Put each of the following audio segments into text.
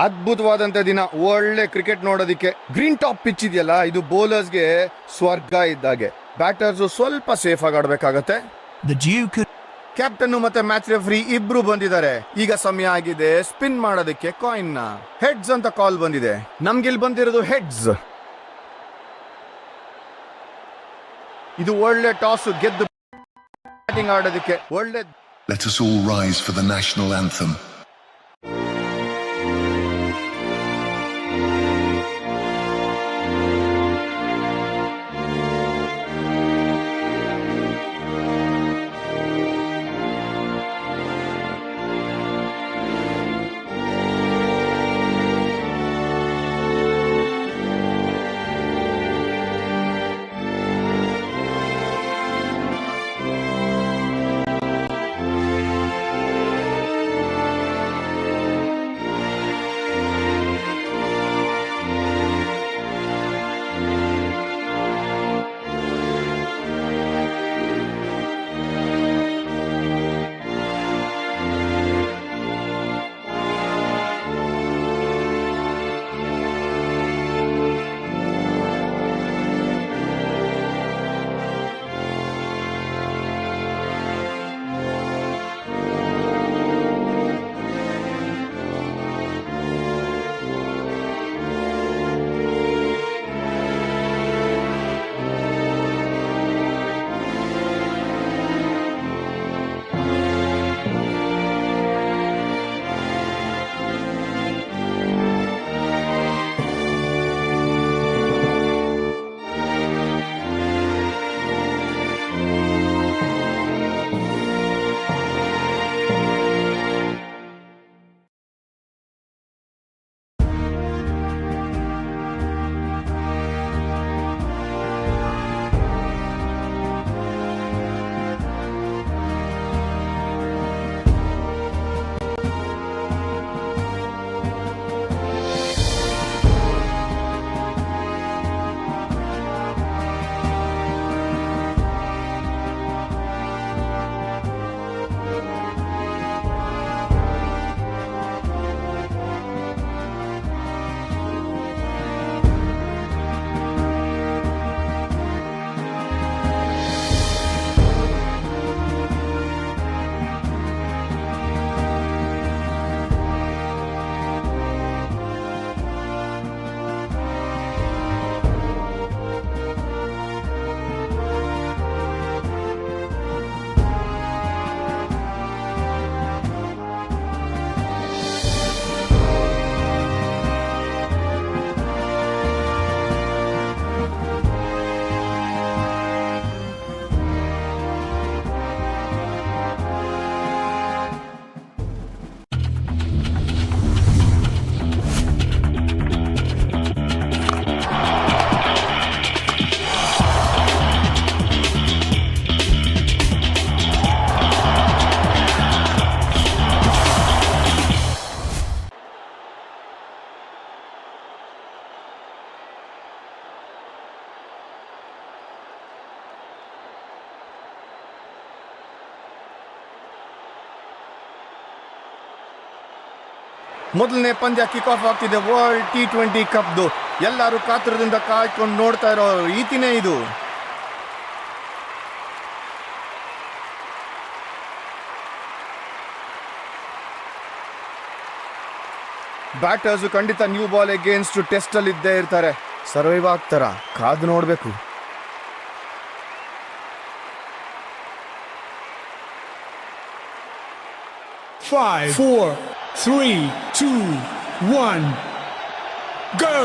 ಅದ್ಭುತವಾದಂತ ದಿನ, ಒಳ್ಳೆ ಕ್ರಿಕೆಟ್ ನೋಡೋದಿಕ್ಕೆ. ಗ್ರೀನ್ ಟಾಪ್ ಪಿಚ್ ಇದೆಯಲ್ಲ, ಇದು ಬೌಲರ್ಸ್ಗೆ ಸ್ವರ್ಗ ಇದ್ದಾಗೆ. ಬ್ಯಾಟರ್ಸ್ ಸ್ವಲ್ಪ ಸೇಫ್ ಆಗಿ ಆಡ್ಬೇಕಾಗತ್ತೆ. The Duke. ಕ್ಯಾಪ್ಟನ್ ಮತ್ತೆ ಮ್ಯಾಚ್ ರೆಫ್ರಿ ಇಬ್ರು ಬಂದಿದ್ದಾರೆ. ಈಗ ಸಮಯ ಆಗಿದೆ ಸ್ಪಿನ್ ಮಾಡೋದಕ್ಕೆ ಕಾಯಿನ್ ನ. ಹೆಡ್ಸ್ ಅಂತ ಕಾಲ್ ಬಂದಿದೆ. ನಮ್ಗಿಲ್ ಬಂದಿರೋದು ಹೆಡ್ಸ್. ಇದು ಒಳ್ಳೆ ಟಾಸ್ ಗೆದ್ದು ಬ್ಯಾಟಿಂಗ್ ಆಡೋದಕ್ಕೆ ಒಳ್ಳೆ. Let us all rise for the national anthem. ಮೊದಲನೇ ಪಂದ್ಯ ಕಿಕ್ ಆಫ್ ಆಗ್ತಿದೆ ವರ್ಲ್ಡ್ T20 ಕಪ್ದು. ಎಲ್ಲರೂ ಕಾತುರದಿಂದ ಕಾಯ್ಕೊಂಡು ನೋಡ್ತಾ ಇರೋ ರೀತಿನೇ ಇದು. ಬ್ಯಾಟರ್ಸ್ ಖಂಡಿತ ನ್ಯೂ ಬಾಲ್ ಅಗೇನ್ಸ್ಟ್ ಟೆಸ್ಟ್ ಅಲ್ಲಿ ಇದ್ದೇ ಇರ್ತಾರೆ. ಸರ್ವೈವ್ ಆಗ್ತಾರ, ಕಾದು ನೋಡ್ಬೇಕು. Five, four, three, two, one, go!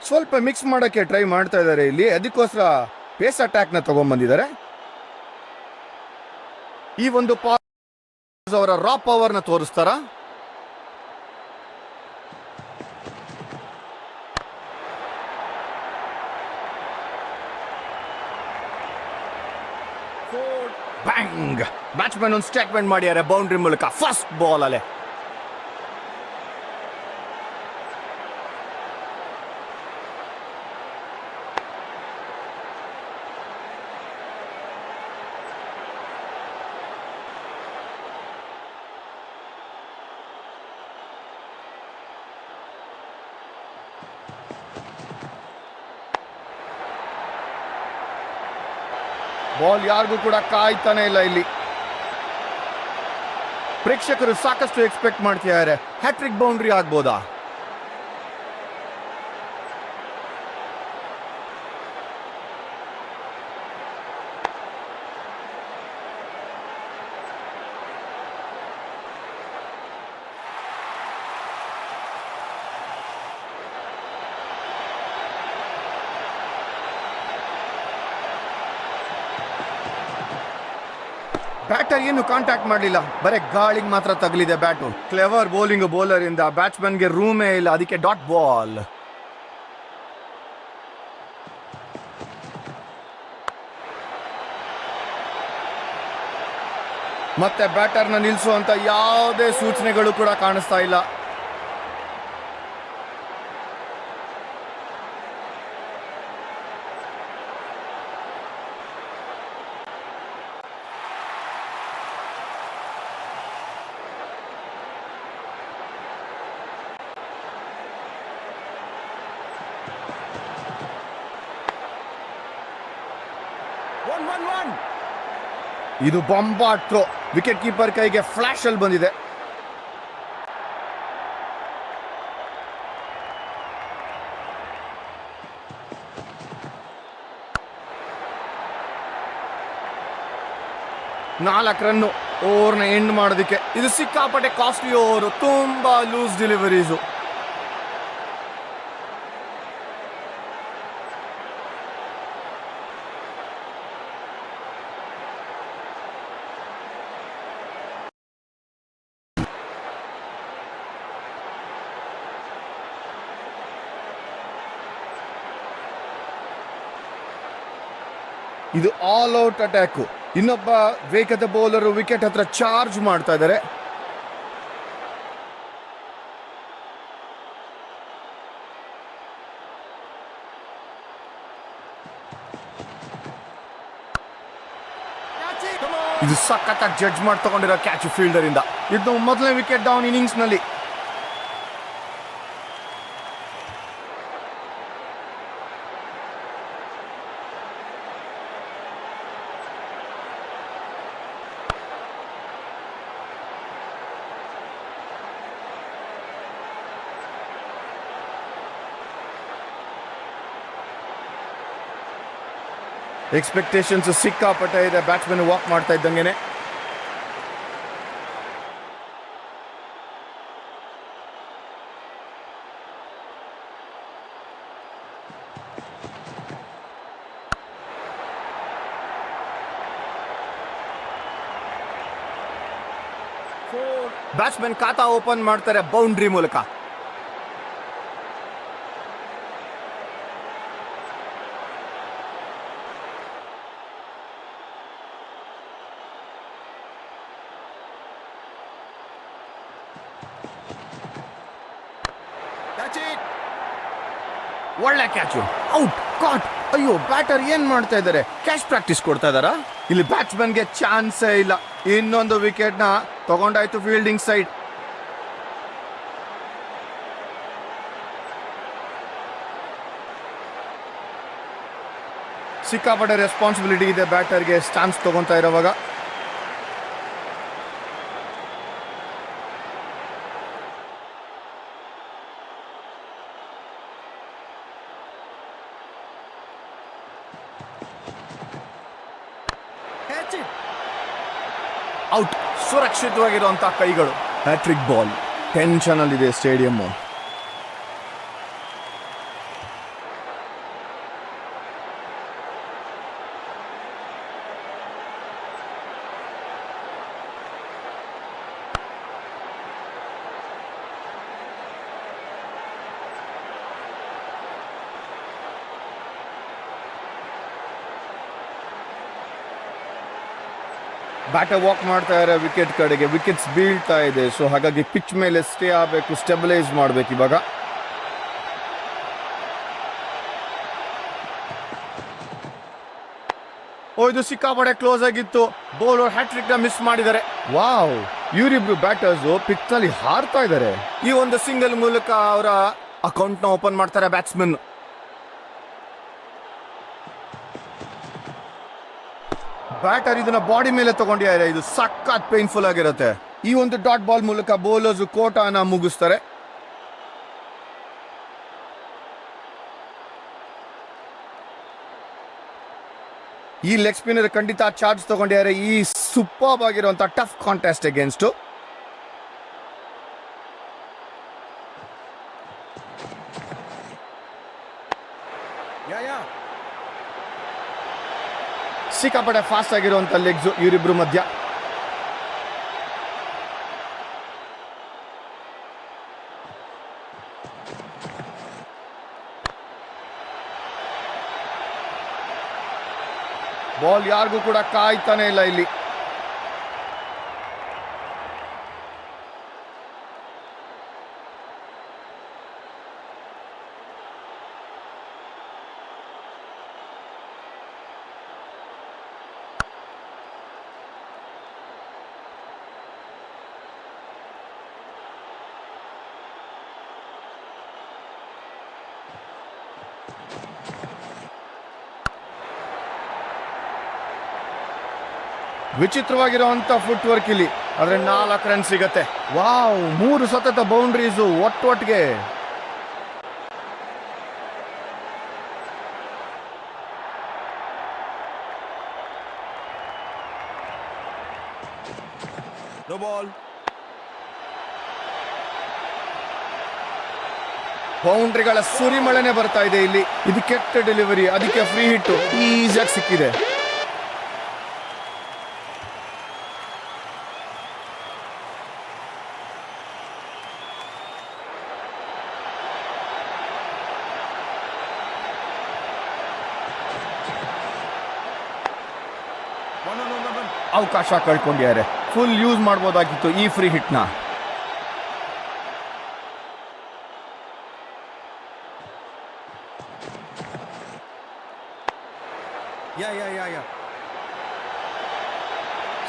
ಸ್ವಲ್ಪ ಮಿಕ್ಸ್ ಮಾಡಕ್ಕೆ ಟ್ರೈ ಮಾಡ್ತಾ ಇದ್ದಾರೆ ಇಲ್ಲಿ. ಅದಕ್ಕೋಸ್ಕರ ಪೇಸ್ ಅಟ್ಯಾಕ್ ನ ತಗೊಂಡ್ಬಂದಿದ್ದಾರೆ. ಈ ಒಂದು ಅವರ ರಾ ಪವರ್ ನ ತೋರಿಸ್ತಾರ. ಬ್ಯಾಂಗ್! ಬ್ಯಾಟ್ಸ್ಮನ್ ಒಂದು ಸ್ಟೇಟ್ಮೆಂಟ್ ಮಾಡಿದ್ದಾರೆ ಬೌಂಡ್ರಿ ಮೂಲಕ ಫಸ್ಟ್ ಬಾಲ್ ಅಲ್ಲೇ. ಬಾಲ್ ಯಾರಿಗೂ ಕೂಡ ಕಾಯ್ತಾನೆ ಇಲ್ಲ ಇಲ್ಲಿ. ಪ್ರೇಕ್ಷಕರು ಸಾಕಷ್ಟು ಎಕ್ಸ್ಪೆಕ್ಟ್ ಮಾಡ್ತಿದ್ದಾರೆ. ಹ್ಯಾಟ್ರಿಕ್ ಬೌಂಡ್ರಿ ಆಗ್ಬೋದಾ? ಬ್ಯಾಟರ್ ಏನು ಕಾಂಟ್ಯಾಕ್ಟ್ ಮಾಡಲಿಲ್ಲ, ಬರೀ ಗಾಳಿಗೆ ಮಾತ್ರ ತಗಲಿದೆ ಬ್ಯಾಟು. ಕ್ಲೆವರ್ ಬೌಲಿಂಗ್ ಬೌಲರ್ ಇಂದ ಬ್ಯಾಟ್ಸ್ಮನ್ಗೆ ರೂಮೇ ಇಲ್ಲ, ಅದಕ್ಕೆ ಡಾಟ್ ಬಾಲ್. ಮತ್ತೆ ಬ್ಯಾಟರ್ನ ನಿಲ್ಲಿಸುವಂತ ಯಾವುದೇ ಸೂಚನೆಗಳು ಕೂಡ ಕಾಣಿಸ್ತಾ ಇಲ್ಲ. ಇದು ಬಾಂಬಾಟ್ ಥ್ರೋ, ವಿಕೆಟ್ ಕೀಪರ್ ಕೈಗೆ ಫ್ಲಾಶ್ ಅಲ್ಲಿ ಬಂದಿದೆ. ನಾಲ್ಕು ರನ್ನು ಓವರ್ನ ಎಂಡ್ ಮಾಡೋದಕ್ಕೆ. ಇದು ಸಿಕ್ಕಾಪಟ್ಟೆ ಕಾಸ್ಟ್ಲಿ ಓವರ್, ತುಂಬಾ ಲೂಸ್ ಡೆಲಿವರೀಸು. ಇದು ಆಲ್ ಔಟ್ ಅಟ್ಯಾಕ್. ಇನ್ನೊಬ್ಬ ವೇಗದ ಬೌಲರ್ ವಿಕೆಟ್ ಹತ್ರ ಚಾರ್ಜ್ ಮಾಡ್ತಾ ಇದ್ದಾರೆ. ಇದು ಸಖತ್ತಾಗಿ ಜಡ್ಜ್ ಮಾಡಿ ತಗೊಂಡಿರೋ ಕ್ಯಾಚ್ ಫೀಲ್ಡರ್ ಇಂದ. ಇದು ಮೊದಲನೇ ವಿಕೆಟ್ ಡೌನ್ ಇನ್ನಿಂಗ್ಸ್ ನಲ್ಲಿ. ಎಕ್ಸ್ಪೆಕ್ಟೇಷನ್ಸ್ ಸಿಕ್ಕಾಪಟ್ಟೆ ಇದೆ. ಬ್ಯಾಟ್ಸ್ಮನ್ ವಾಕ್ ಮಾಡ್ತಾ ಇದ್ದಂಗೆನೆ ಬ್ಯಾಟ್ಸ್ಮನ್ ಖಾತಾ ಓಪನ್ ಮಾಡ್ತಾರೆ ಬೌಂಡ್ರಿ ಮೂಲಕ. ಒಳ್ಳೆ ಕ್ಯಾಚು, ಔಟ್, ಕಾಟ್. ಅಯ್ಯೋ, ಬ್ಯಾಟರ್ ಏನ್ ಮಾಡ್ತಾ ಇದ್ದಾರೆ? ಕ್ಯಾಚ್ ಪ್ರಾಕ್ಟೀಸ್ ಕೊಡ್ತಾ ಇದಾರಾ? ಇಲ್ಲಿ ಬ್ಯಾಟ್ಸ್ಮನ್ಗೆ ಚಾನ್ಸೇ ಇಲ್ಲ. ಇನ್ನೊಂದು ವಿಕೆಟ್ ನ ತಗೊಂಡಾಯ್ತು ಫೀಲ್ಡಿಂಗ್ ಸೈಡ್. ಸಿಕ್ಕಾಪಟ್ಟೆ ರೆಸ್ಪಾನ್ಸಿಬಿಲಿಟಿ ಇದೆ ಬ್ಯಾಟರ್ಗೆ ಸ್ಟಾನ್ಸ್ ತಗೊಂತಾ ಇರೋವಾಗ. ಔಟ್. ಸುರಕ್ಷಿತವಾಗಿರುವಂತಹ ಕೈಗಳು. Hat trick ball. ಟೆನ್ಷನ್ ಅಲ್ಲಿದೆ ಸ್ಟೇಡಿಯಂ. ಬ್ಯಾಟರ್ ವಾಕ್ ಮಾಡ್ತಾ ಇದ್ದಾರೆ ವಿಕೆಟ್ ಕಡೆಗೆ. ವಿಕೆಟ್ಸ್ ಬೀಳ್ತಾ ಇದೆ, ಸೊ ಹಾಗಾಗಿ ಪಿಚ್ ಮೇಲೆ ಸ್ಟೇ ಆಗಬೇಕು, ಸ್ಟೆಬಿಲೈಸ್ ಮಾಡಬೇಕು ಇವಾಗ. ಇದು ಸಿಕ್ಕಾಪಟ್ಟೆ ಕ್ಲೋಸ್ ಆಗಿತ್ತು. ಬೌಲರ್ ಹ್ಯಾಟ್ರಿಕ್ ನ ಮಿಸ್ ಮಾಡಿದ್ದಾರೆ. ವಾವ್, ಇವರಿಬ್ರು ಬ್ಯಾಟರ್ಸ್ ಪಿಚ್ ನಲ್ಲಿ ಹಾರ್ತಾ ಇದ್ದಾರೆ. ಈ ಒಂದು ಸಿಂಗಲ್ ಮೂಲಕ ಅವರ ಅಕೌಂಟ್ ನ ಓಪನ್ ಮಾಡ್ತಾರೆ ಬ್ಯಾಟ್ಸ್ಮನ್. ಬ್ಯಾಟರ್ ಇದನ್ನ ಬಾಡಿ ಮೇಲೆ ತಗೊಂಡಿದ್ದಾರೆ. ಇದು ಸಖತ್ ಪೇನ್ಫುಲ್ ಆಗಿರುತ್ತೆ. ಈ ಒಂದು ಡಾಟ್ ಬಾಲ್ ಮೂಲಕ ಬೌಲರ್ಸ್ ಕೋಟಾನ ಮುಗಿಸ್ತಾರೆ. ಈ ಲೆಗ್ ಸ್ಪಿನ್ನರ್ ಖಂಡಿತ ಚಾರ್ಜ್ ತಗೊಂಡಿದ್ದಾರೆ ಈ ಸೂಪರ್ಬ್ ಆಗಿರುವಂತಹ ಟಫ್ ಕಾಂಟೆಸ್ಟ್ ಅಗೇನ್ಸ್ಟ್. ಸಿಕ್ಕಾಪಟ್ಟೆ ಫಾಸ್ಟ್ ಆಗಿರುವಂತ ಲೆಗ್ಸ್ ಇವರಿಬ್ರು ಮಧ್ಯ. ಬಾಲ್ ಯಾರಿಗೂ ಕೂಡ ಕಾಯ್ತಾನೆ ಇಲ್ಲ ಇಲ್ಲಿ. ವಿಚಿತ್ರವಾಗಿರುವಂತ ಫುಟ್ ವರ್ಕ್ ಇಲ್ಲಿ. ಆದ್ರೆ 4 ರನ್ ಸಿಗತ್ತೆ. ವಾವ್, 3 ಸತತ ಬೌಂಡ್ರೀಸ್ ಒಟ್ಟೊಟ್ಟಿಗೆ. ಬೌಂಡ್ರಿಗಳ ಸುರಿಮಳೆನೆ ಬರ್ತಾ ಇದೆ ಇಲ್ಲಿ. ಇದು ಕೆಟ್ಟ ಡೆಲಿವರಿ, ಅದಕ್ಕೆ ಫ್ರೀ ಹಿಟ್ ಈಸಿಯಾಗಿ ಸಿಕ್ಕಿದೆ. ಅವಕಾಶ ಕಳ್ಕೊಂಡಿದ್ದಾರೆ. ಫುಲ್ ಯೂಸ್ ಮಾಡಬಹುದಾಗಿತ್ತು ಈ ಫ್ರೀ ಹಿಟ್ ನ.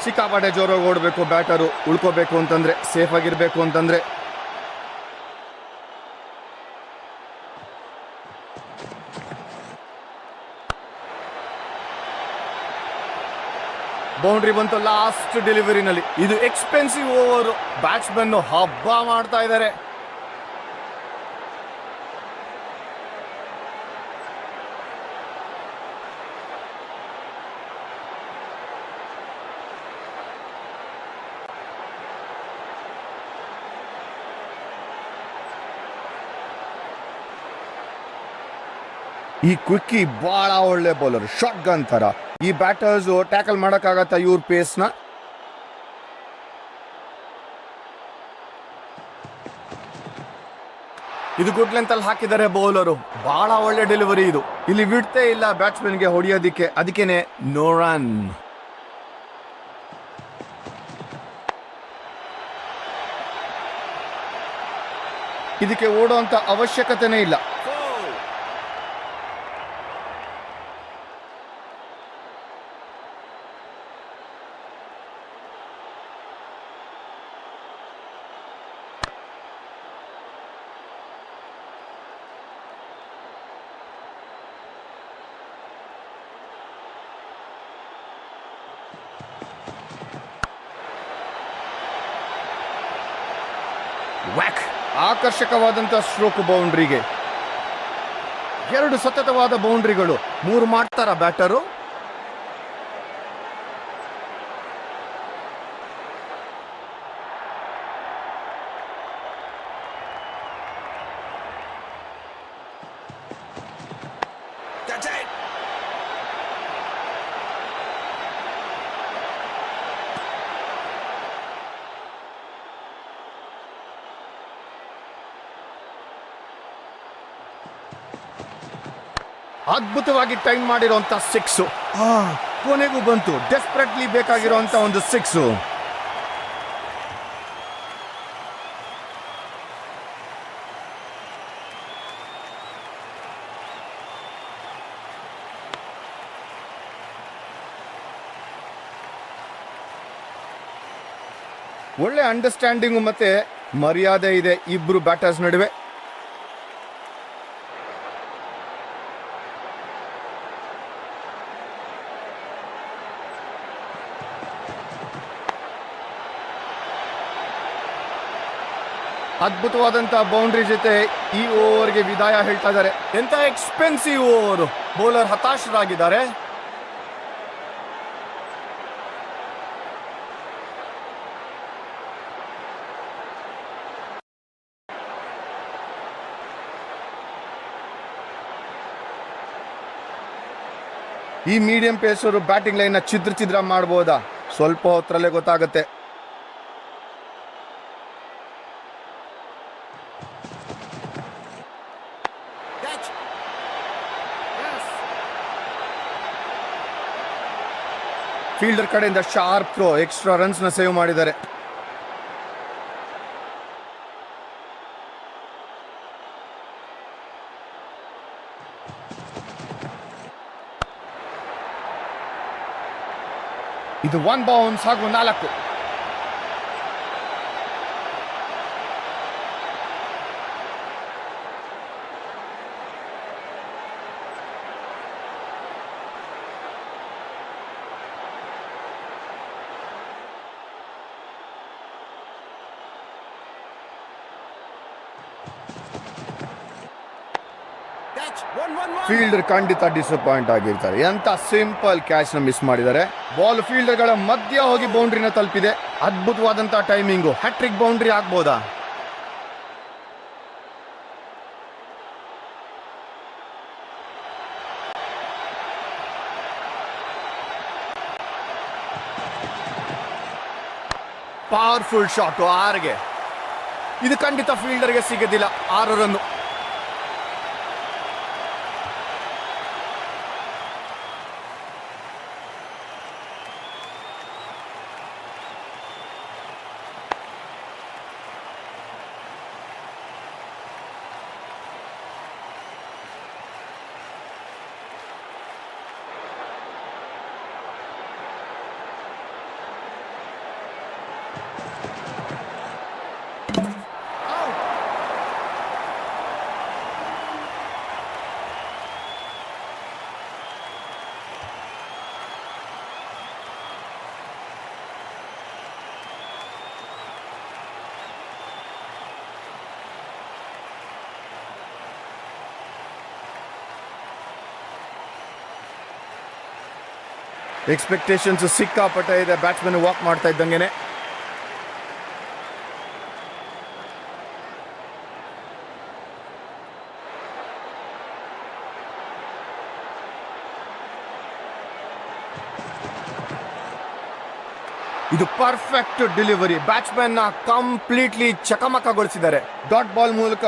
ಸಿಕ್ಕಾಪಟ್ಟೆ ಜೋರಾಗಿ ಓಡಬೇಕು ಬ್ಯಾಟರು. ಉಳ್ಕೋಬೇಕು ಅಂತಂದ್ರೆ, ಸೇಫ್ ಆಗಿರ್ಬೇಕು ಅಂತಂದ್ರೆ. ಬೌಂಡ್ರಿ ಬಂತು ಲಾಸ್ಟ್ ಡೆಲಿವರಿನಲ್ಲಿ. ಇದು ಎಕ್ಸ್ಪೆನ್ಸಿವ್ ಓವರ್. ಬ್ಯಾಟ್ಸ್ಮನ್ ಹಬ್ಬ ಮಾಡ್ತಾ ಇದ್ದಾರೆ. ಈ ಕ್ವಿಕ್ಕಿ ಬಹಳ ಒಳ್ಳೆ ಬೌಲರ್, ಶಾಟ್ ಗನ್ ತರ. ಈ ಬ್ಯಾಟರ್ಸ್ ಟ್ಯಾಕಲ್ ಮಾಡಕ್ಕಾಗತ್ತ ಇವ್ರ ಪೇಸ್ ನ? ಇದು ಗುಡ್ ಲೆಂತ್ ಅಲ್ಲಿ ಹಾಕಿದ್ದಾರೆ ಬೌಲರು. ಬಹಳ ಒಳ್ಳೆ ಡೆಲಿವರಿ ಇದು. ಇಲ್ಲಿ ಬಿಡ್ತೇ ಇಲ್ಲ ಬ್ಯಾಟ್ಸ್ಮನ್ ಗೆ ಹೊಡೆಯೋದಿಕ್ಕೆ, ಅದಕ್ಕೇನೆ ನೋ ರನ್. ಇದಕ್ಕೆ ಓಡುವಂತ ಅವಶ್ಯಕತೆನೇ ಇಲ್ಲ. ವ್ಯಾಕ್, ಆಕರ್ಷಕವಾದಂತ ಸ್ಟ್ರೋಕ್ ಬೌಂಡ್ರಿಗೆ. 2 ಸತತವಾದ ಬೌಂಡ್ರಿಗಳು. 3 ಮಾಡ್ತಾರ ಬ್ಯಾಟರು. ಅದ್ಭುತವಾಗಿ ಟೈಮ್ ಮಾಡಿರುವಂತ 6. ಕೊನೆಗೂ ಬಂತು. ಡೆಸ್ಪರೇಟ್ಲಿ ಬೇಕಾಗಿರುವಂತ ಒಂದು 6. ಒಳ್ಳೆ ಅಂಡರ್ಸ್ಟ್ಯಾಂಡಿಂಗ್ ಮತ್ತೆ ಮರ್ಯಾದೆ ಇದೆ ಇಬ್ರು ಬ್ಯಾಟರ್ಸ್ ನಡುವೆ. ಅದ್ಭುತವಾದಂತಹ ಬೌಂಡ್ರಿ ಜೊತೆ ಈ ಓವರ್ಗೆ ವಿದಾಯ ಹೇಳ್ತಾ ಇದ್ದಾರೆ. ಎಂತ ಎಕ್ಸ್ಪೆನ್ಸಿವ್ ಓವರ್. ಬೌಲರ್ ಹತಾಶರಾಗಿದ್ದಾರೆ. ಈ ಮೀಡಿಯಂ ಪೇಸರು ಬ್ಯಾಟಿಂಗ್ ಲೈನ್ ಛಿದ್ರ ಮಾಡಬಹುದಾ? ಸ್ವಲ್ಪ ಹೊತ್ತರಲ್ಲೇ ಗೊತ್ತಾಗುತ್ತೆ. ಫೀಲ್ಡರ್ ಕಡೆಯಿಂದ ಶಾರ್ಪ್ ಥ್ರೋ, ಎಕ್ಸ್ಟ್ರಾ ರನ್ಸ್ ನ ಸೇವ್ ಮಾಡಿದ್ದಾರೆ. ಇದು 1 ಬೌನ್ಸ್ ಹಾಗೂ 4. ಫೀಲ್ಡರ್ ಖಂಡಿತ ಡಿಸಪಾಯಿಂಟ್ ಆಗಿರ್ತಾರೆ. ಎಂತ ಸಿಂಪಲ್ ಕ್ಯಾಚ್ ನ ಮಿಸ್ ಮಾಡಿದ್ದಾರೆ. ಬಾಲ್ ಫೀಲ್ಡರ್ ಗಳ ಮಧ್ಯ ಹೋಗಿ ಬೌಂಡ್ರಿನ ತಲುಪಿದೆ. ಅದ್ಭುತವಾದಂತಹ ಟೈಮಿಂಗು. ಹ್ಯಾಟ್ರಿಕ್ ಬೌಂಡ್ರಿ ಆಗ್ಬೋದಾ? ಪವರ್ಫುಲ್ ಶಾಟ್ 6ಗೆ. ಇದು ಖಂಡಿತ ಫೀಲ್ಡರ್ಗೆ ಸಿಗೋದಿಲ್ಲ. 6 ರನ್. ಎಕ್ಸ್ಪೆಕ್ಟೇಷನ್ಸ್ ಸಿಕ್ಕಾಪಟ್ಟೆ ಇದೆ. ಬ್ಯಾಟ್ಸ್ಮನ್ ವಾಕ್ ಮಾಡ್ತಾ ಇದ್ದಂಗೆನೆ. ಇದು ಪರ್ಫೆಕ್ಟ್ ಡೆಲಿವರಿ. ಬ್ಯಾಟ್ಸ್ಮನ್ ನ ಕಂಪ್ಲೀಟ್ಲಿ ಚಕಮಕಗೊಳಿಸಿದ್ದಾರೆ. ಡಾಟ್ ಬಾಲ್ ಮೂಲಕ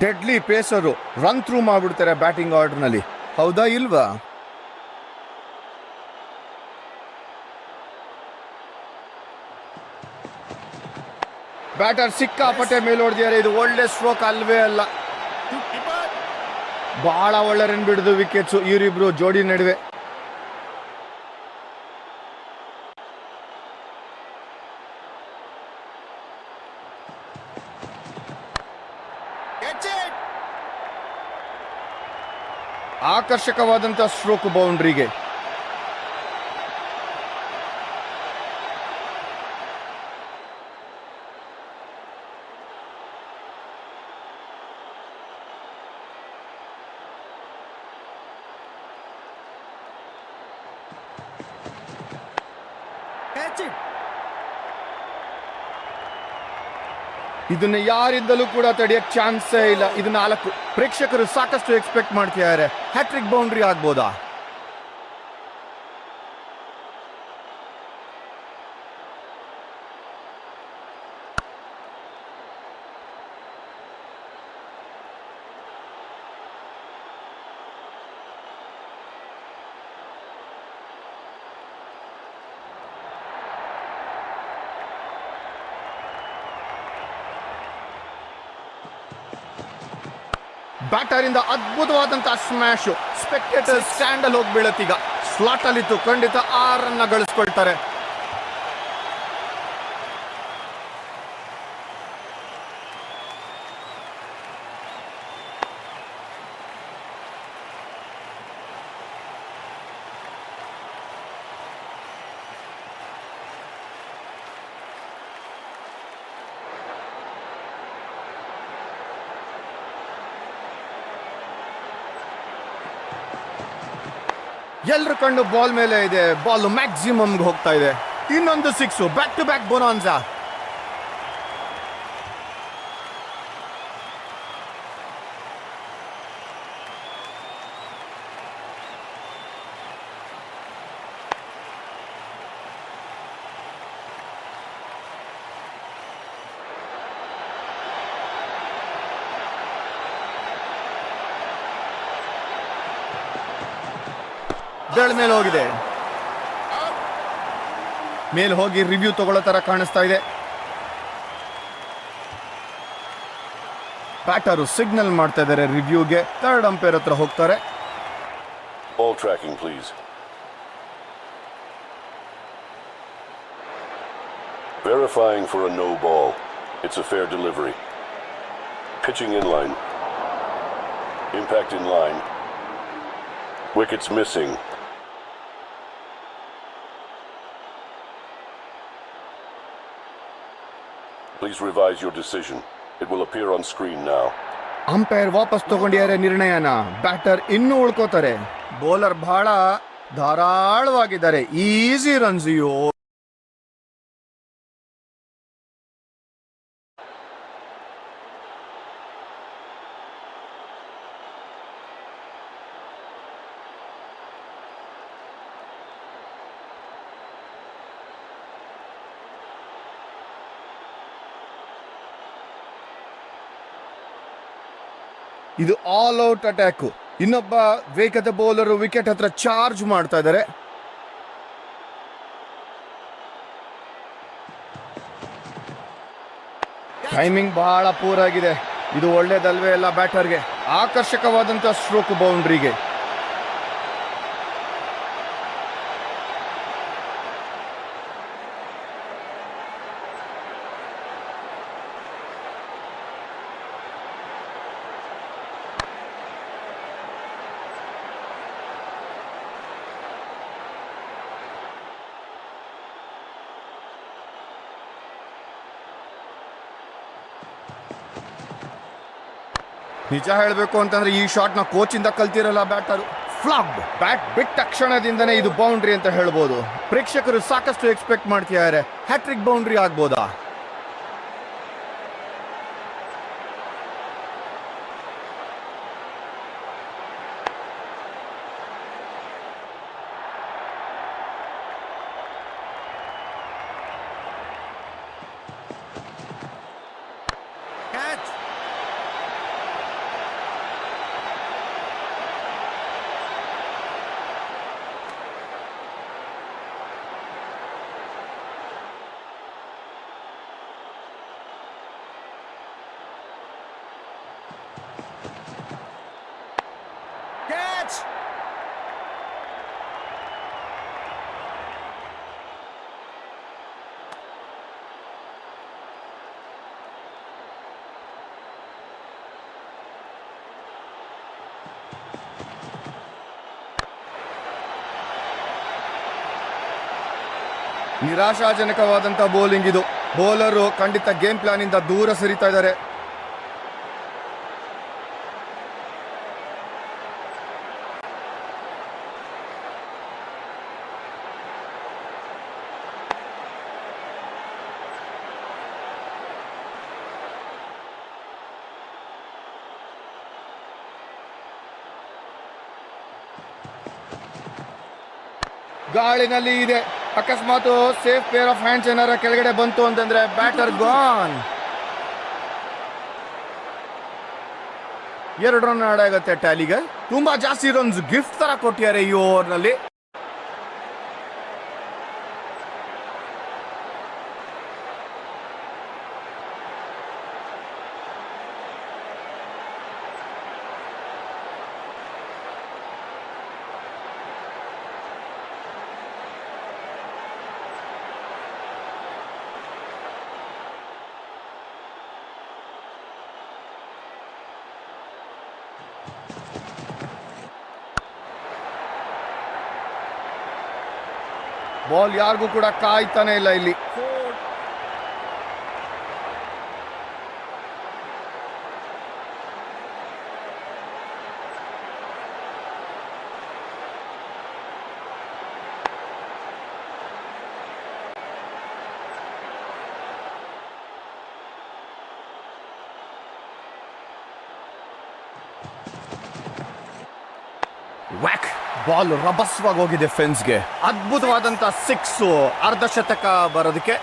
ಡೆಡ್ಲಿ ಪೇಸರು ರನ್ ಥ್ರೂ ಮಾಡ್ಬಿಡ್ತಾರೆ ಬ್ಯಾಟಿಂಗ್ ಆರ್ಡರ್ ನಲ್ಲಿ. ಹೌದಾ ಇಲ್ವಾ? ಬ್ಯಾಟರ್ ಸಿಕ್ಕಾಪಟ್ಟೆ ಮೇಲೋಡ್ದಿದ್ದಾರೆ. ಇದು ಒಳ್ಳೆ ಸ್ಟ್ರೋಕ್ ಅಲ್ವೇ ಅಲ್ಲ. ಬಹಳ ಒಳ್ಳೆ ರನ್ ಬಿಡುದು ವಿಕೆಟ್ಸ್ ಇವರಿಬ್ರು ಜೋಡಿ ನಡುವೆ. ಆಕರ್ಷಕವಾದಂತಹ ಸ್ಟ್ರೋಕ್ ಬೌಂಡ್ರಿಗೆ. ಇದನ್ನ ಯಾರಿಂದಲೂ ಕೂಡ ತಡೆಯಕ್ ಚಾನ್ಸೇ ಇಲ್ಲ. ಇದು 4. ಪ್ರೇಕ್ಷಕರು ಸಾಕಷ್ಟು ಎಕ್ಸ್ಪೆಕ್ಟ್ ಮಾಡ್ತಿದ್ದಾರೆ. ಹ್ಯಾಟ್ರಿಕ್ ಬೌಂಡ್ರಿ ಆಗ್ಬೋದಾ? ಬ್ಯಾಟರ್ ಇಂದ ಅದ್ಭುತವಾದಂತಹ ಸ್ಮ್ಯಾಶ್. ಸ್ಪೆಕ್ಟೇಟರ್ ಸ್ಟ್ಯಾಂಡ್ ಅಲ್ಲಿ ಹೋಗಿ ಬೀಳತ್ತೀಗ. ಸ್ಲಾಟ್ ಅಲ್ಲಿತ್ತು. ಖಂಡಿತ 6 ರನ್ ಗಳಿಸ್ಕೊಳ್ತಾರೆ. ಎಲ್ರ ಕಣ್ಣು ಬಾಲ್ ಮೇಲೆ ಇದೆ. ಬಾಲ್ ಮ್ಯಾಕ್ಸಿಮಮ್ಗೆ ಹೋಗ್ತಾ ಇದೆ. ಇನ್ನೊಂದು 6, ಬ್ಯಾಕ್ ಟು ಬ್ಯಾಕ್ ಬೊನಾನ್ಸಾ. ಬೆಳ ಮೇಲೆ ಹೋಗಿದೆ. ಮೇಲೆ ಹೋಗಿ ರಿವ್ಯೂ ತಗೊಳ್ಳೋ ತರ ಕಾಣಿಸ್ತಾ ಇದೆ. ಬ್ಯಾಟರು ಸಿಗ್ನಲ್ ಮಾಡ್ತಾ ಇದ್ದಾರೆ ರಿವ್ಯೂಗೆ. ಥರ್ಡ್ ಅಂಪೈರ್ ಹತ್ರ ಹೋಗ್ತಾರೆ. Ball tracking, please. Verifying for a no ball. It's a fair delivery. Pitching in line. Impact in line. Wickets missing. Please revise your decision. It will appear on screen now. Umpire ವಾಪಸ್ ತಗೊಂಡಿದ್ದಾರೆ ನಿರ್ಣಯನ. Batter ಇನ್ನೂ ಉಳ್ಕೋತಾರೆ. Bowler ಬಹಳ ಧಾರಾಳವಾಗಿದ್ದಾರೆ. Easy runs. ಅಯ್ಯೋ, ಇದು all out attack. ಇನ್ನೊಬ್ಬ ವೇಗದ bowler wicket ಹತ್ರ charge ಮಾಡ್ತಾ ಇದ್ದಾರೆ. ಟೈಮಿಂಗ್ ಬಹಳ ಪೂರ್ ಆಗಿದೆ. ಇದು ಒಳ್ಳೇದಲ್ವೇ ಅಲ್ಲ ಬ್ಯಾಟರ್ಗೆ. ಆಕರ್ಷಕವಾದಂತ ಸ್ಟ್ರೋಕ್ ಬೌಂಡ್ರಿಗೆ. ನಿಜ ಹೇಳಬೇಕು ಅಂತಂದ್ರೆ ಈ ಶಾಟ್ ನ ಕೋಚ್ ಇಂದ ಕಲ್ತಿರಲ್ಲ ಬ್ಯಾಟರ್. ಫ್ಲಾಗ್ ಬ್ಯಾಟ್ ಬಿಟ್ಟ ತಕ್ಷಣದಿಂದನೇ ಇದು ಬೌಂಡ್ರಿ ಅಂತ ಹೇಳ್ಬೋದು. ಪ್ರೇಕ್ಷಕರು ಸಾಕಷ್ಟು ಎಕ್ಸ್ಪೆಕ್ಟ್ ಮಾಡ್ತಿದ್ದಾರೆ. ಹ್ಯಾಟ್ರಿಕ್ ಬೌಂಡ್ರಿ ಆಗ್ಬೋದಾ? ನಿರಾಶಾಜನಕವಾದಂತಹ ಬೌಲಿಂಗ್ ಇದು. ಬೌಲರು ಖಂಡಿತ ಗೇಮ್ ಪ್ಲಾನ್ ಇಂದ ದೂರ ಸರಿತಾ ಇದ್ದಾರೆ. ಗಾಳಿನಲ್ಲಿ ಇದೆ. ಅಕಸ್ಮಾತ್ ಸೇಫ್ ಪೇರ್ ಆಫ್ ಹ್ಯಾಂಡ್ಸ್ ಏನಾರ ಕೆಳಗಡೆ ಬಂತು ಅಂತಂದ್ರೆ ಬ್ಯಾಟರ್ ಗಾನ್. 2 ರನ್ ಆಡಾಗತ್ತೆ ಟ್ಯಾಲಿಗೆ. ತುಂಬಾ ಜಾಸ್ತಿ ರನ್ಸ್ ಗಿಫ್ಟ್ ತರ ಕೊಟ್ಟಿದ್ದಾರೆ ಈ ಓವರ್ ನಲ್ಲಿ. ಬಾಲ್ ಯಾರಿಗೂ ಕೂಡ ಕಾಯ್ತಾನೆ ಇಲ್ಲ ಇಲ್ಲಿ. ವ್ಯಾಕ್ ಬಾಲ್ ರಭಸವಾಗಿ ಹೋಗಿದೆ ಫೆನ್ಸ್ಗೆ. ಅದ್ಭುತವಾದಂತ 6 ಅರ್ಧ ಶತಕ ಬರೋದಕ್ಕೆ.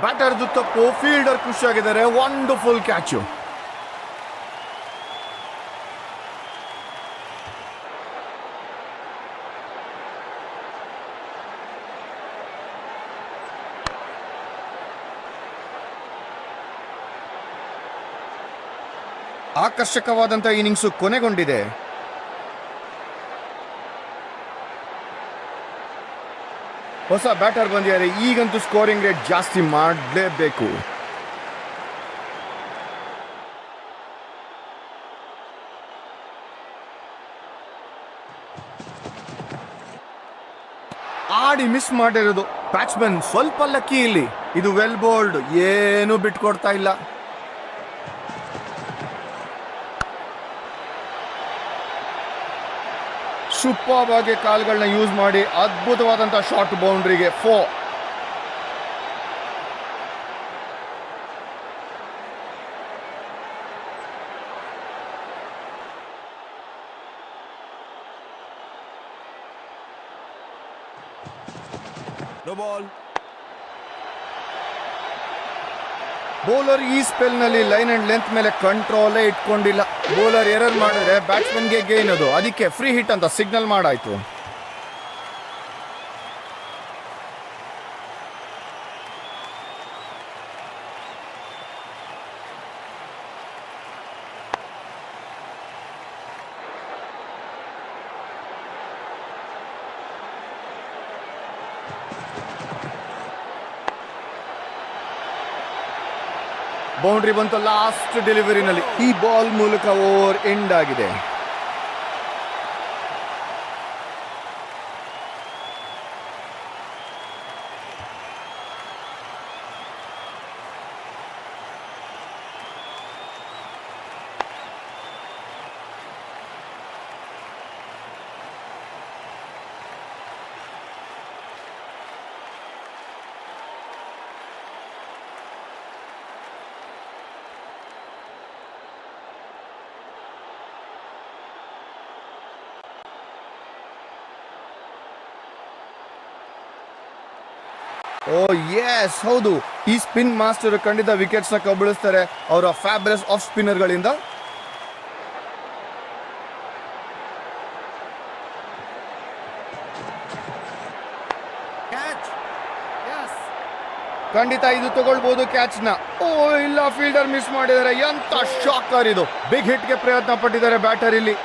ಬ್ಯಾಟರ್ದು ತಪ್ಪು, ಫೀಲ್ಡರ್ ಖುಷಿಯಾಗಿದ್ದಾರೆ. Wonderful catch. ಆಕರ್ಷಕವಾದಂಥ ಇನ್ನಿಂಗ್ಸು ಕೊನೆಗೊಂಡಿದೆ. ಹೊಸ ಬ್ಯಾಟರ್ ಬಂದಿದ್ದಾರೆ. ಈಗಂತೂ ಸ್ಕೋರಿಂಗ್ ರೇಟ್ ಜಾಸ್ತಿ ಮಾಡಲೇಬೇಕು. ಆಡಿ ಮಿಸ್ ಮಾಡಿರೋದು. ಬ್ಯಾಟ್ಸ್ಮನ್ ಸ್ವಲ್ಪ ಲಕ್ಕಿ ಇಲ್ಲಿ. ಇದು ವೆಲ್ ಬೋಲ್ಡ್, ಏನು ಬಿಟ್ಕೊಡ್ತಾ ಇಲ್ಲ. ಸೂಪರ್ ಆಗಿ ಕಾಲ್ಗಳನ್ನ ಯೂಸ್ ಮಾಡಿ ಅದ್ಭುತವಾದಂಥ ಶಾರ್ಟ್ ಬೌಂಡ್ರಿಗೆ 4. No ball. ಬೌಲರ್ ಈ ಸ್ಪೆಲ್ ನಲ್ಲಿ ಲೈನ್ ಅಂಡ್ ಲೆಂತ್ ಮೇಲೆ ಕಂಟ್ರೋಲೇ ಇಟ್ಕೊಂಡಿಲ್ಲ. ಬೌಲರ್ ಎರರ್ ಮಾಡಿದ್ರೆ ಬ್ಯಾಟ್ಸ್ಮನ್ಗೆ ಗೇನ್ ಅದು. ಅದಕ್ಕೆ ಫ್ರೀ ಹಿಟ್ ಅಂತ ಸಿಗ್ನಲ್ ಮಾಡಾಯ್ತು. ಬೌಂಡ್ರಿ ಬಂತು ಲಾಸ್ಟ್ ಡೆಲಿವರಿನಲ್ಲಿ. ಈ ಬಾಲ್ ಮೂಲಕ ಓವರ್ ಎಂಡ್ ಆಗಿದೆ. ಓ ಎಸ್, ಹೌದು. ಈ ಸ್ಪಿನ್ ಮಾಸ್ಟರ್ ಖಂಡಿತ ವಿಕೆಟ್ಸ್ ನ ಕಬಳಿಸ್ತಾರೆ ಅವರ ಫ್ಯಾಬ್ರಸ್ ಆಫ್ ಸ್ಪಿನ್ನರ್ ಗಳಿಂದ. ಖಂಡಿತ ಇದು ತಗೊಳ್ಬಹುದು ಕ್ಯಾಚ್ ನ. ಓ ಇಲ್ಲ, ಫೀಲ್ಡರ್ ಮಿಸ್ ಮಾಡಿದ್ದಾರೆ. ಎಂತ ಶಾಕರ್ ಇದು. ಬಿಗ್ ಹಿಟ್ ಗೆ ಪ್ರಯತ್ನ ಪಟ್ಟಿದ್ದಾರೆ ಬ್ಯಾಟರ್ ಇಲ್ಲಿ.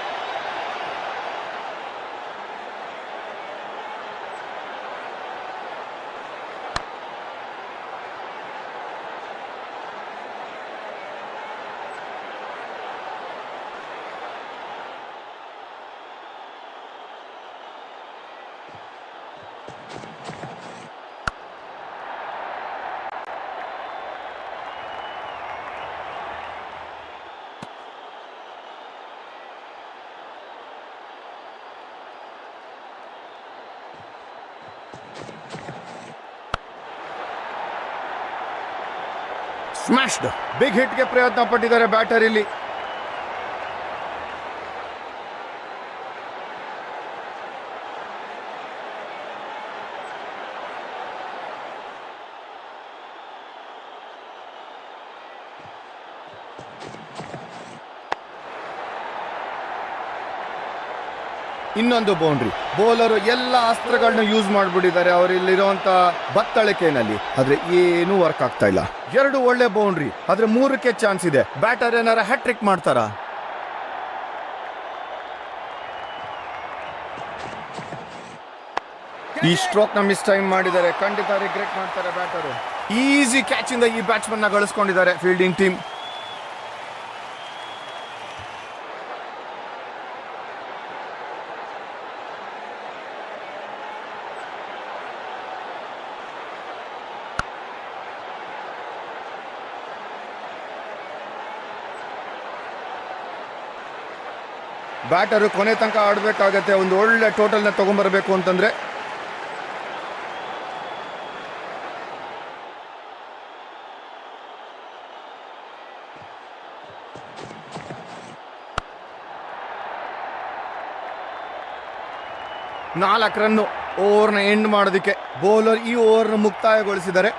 ಸ್ಮ್ಯಾಶ್ಡ್. ಬಿಗ್ ಹಿಟ್ ಗೆ ಪ್ರಯತ್ನ ಪಟ್ಟಿದ್ದಾರೆ ಬ್ಯಾಟರ್ ಇಲ್ಲಿ. ಇನ್ನೊಂದು ಬೌಂಡ್ರಿ. ಬೌಲರು ಎಲ್ಲ ಅಸ್ತ್ರಗಳನ್ನ ಯೂಸ್ ಮಾಡ್ಬಿಟ್ಟಿದ್ದಾರೆ ಅವರಿಲ್ಲಿರುವಂತ ಬತ್ತಳಿಕೆನಲ್ಲಿ. ಆದ್ರೆ ಏನು ವರ್ಕ್ ಆಗ್ತಾ ಇಲ್ಲ. 2 ಒಳ್ಳೆ ಬೌಂಡ್ರಿ, ಆದ್ರೆ 3ಕ್ಕೆ ಚಾನ್ಸ್ ಇದೆ. ಬ್ಯಾಟರ್ ಏನಾರ ಹ್ಯಾಟ್ರಿಕ್ ಮಾಡ್ತಾರ? ಈ ಸ್ಟ್ರೋಕ್ ನ ಮಿಸ್ ಟೈಮ್ ಮಾಡಿದ್ದಾರೆ. ಖಂಡಿತ ರಿಗ್ರೆಟ್ ಮಾಡ್ತಾರೆ ಬ್ಯಾಟರ್. ಈಸಿ ಕ್ಯಾಚ್ ಇಂದ ಈ ಬ್ಯಾಟ್ಸ್ಮನ್ ನ ಗಳಿಸ್ಕೊಂಡಿದ್ದಾರೆ ಫೀಲ್ಡಿಂಗ್ ಟೀಮ್. ಬ್ಯಾಟರು ಕೊನೆ ತನಕ ಆಡಬೇಕಾಗತ್ತೆ, ಒಂದು ಒಳ್ಳೆ ಟೋಟಲ್ನ ತಗೊಂಡ್ಬರ್ಬೇಕು ಅಂತಂದ್ರೆ. ನಾಲ್ಕು ರನ್ನು ಓವರ್ನ ಎಂಡ್ ಮಾಡೋದಕ್ಕೆ ಬೌಲರ್ ಈ ಓವರ್ನ ಮುಕ್ತಾಯಗೊಳಿಸಿದ್ದಾರೆ.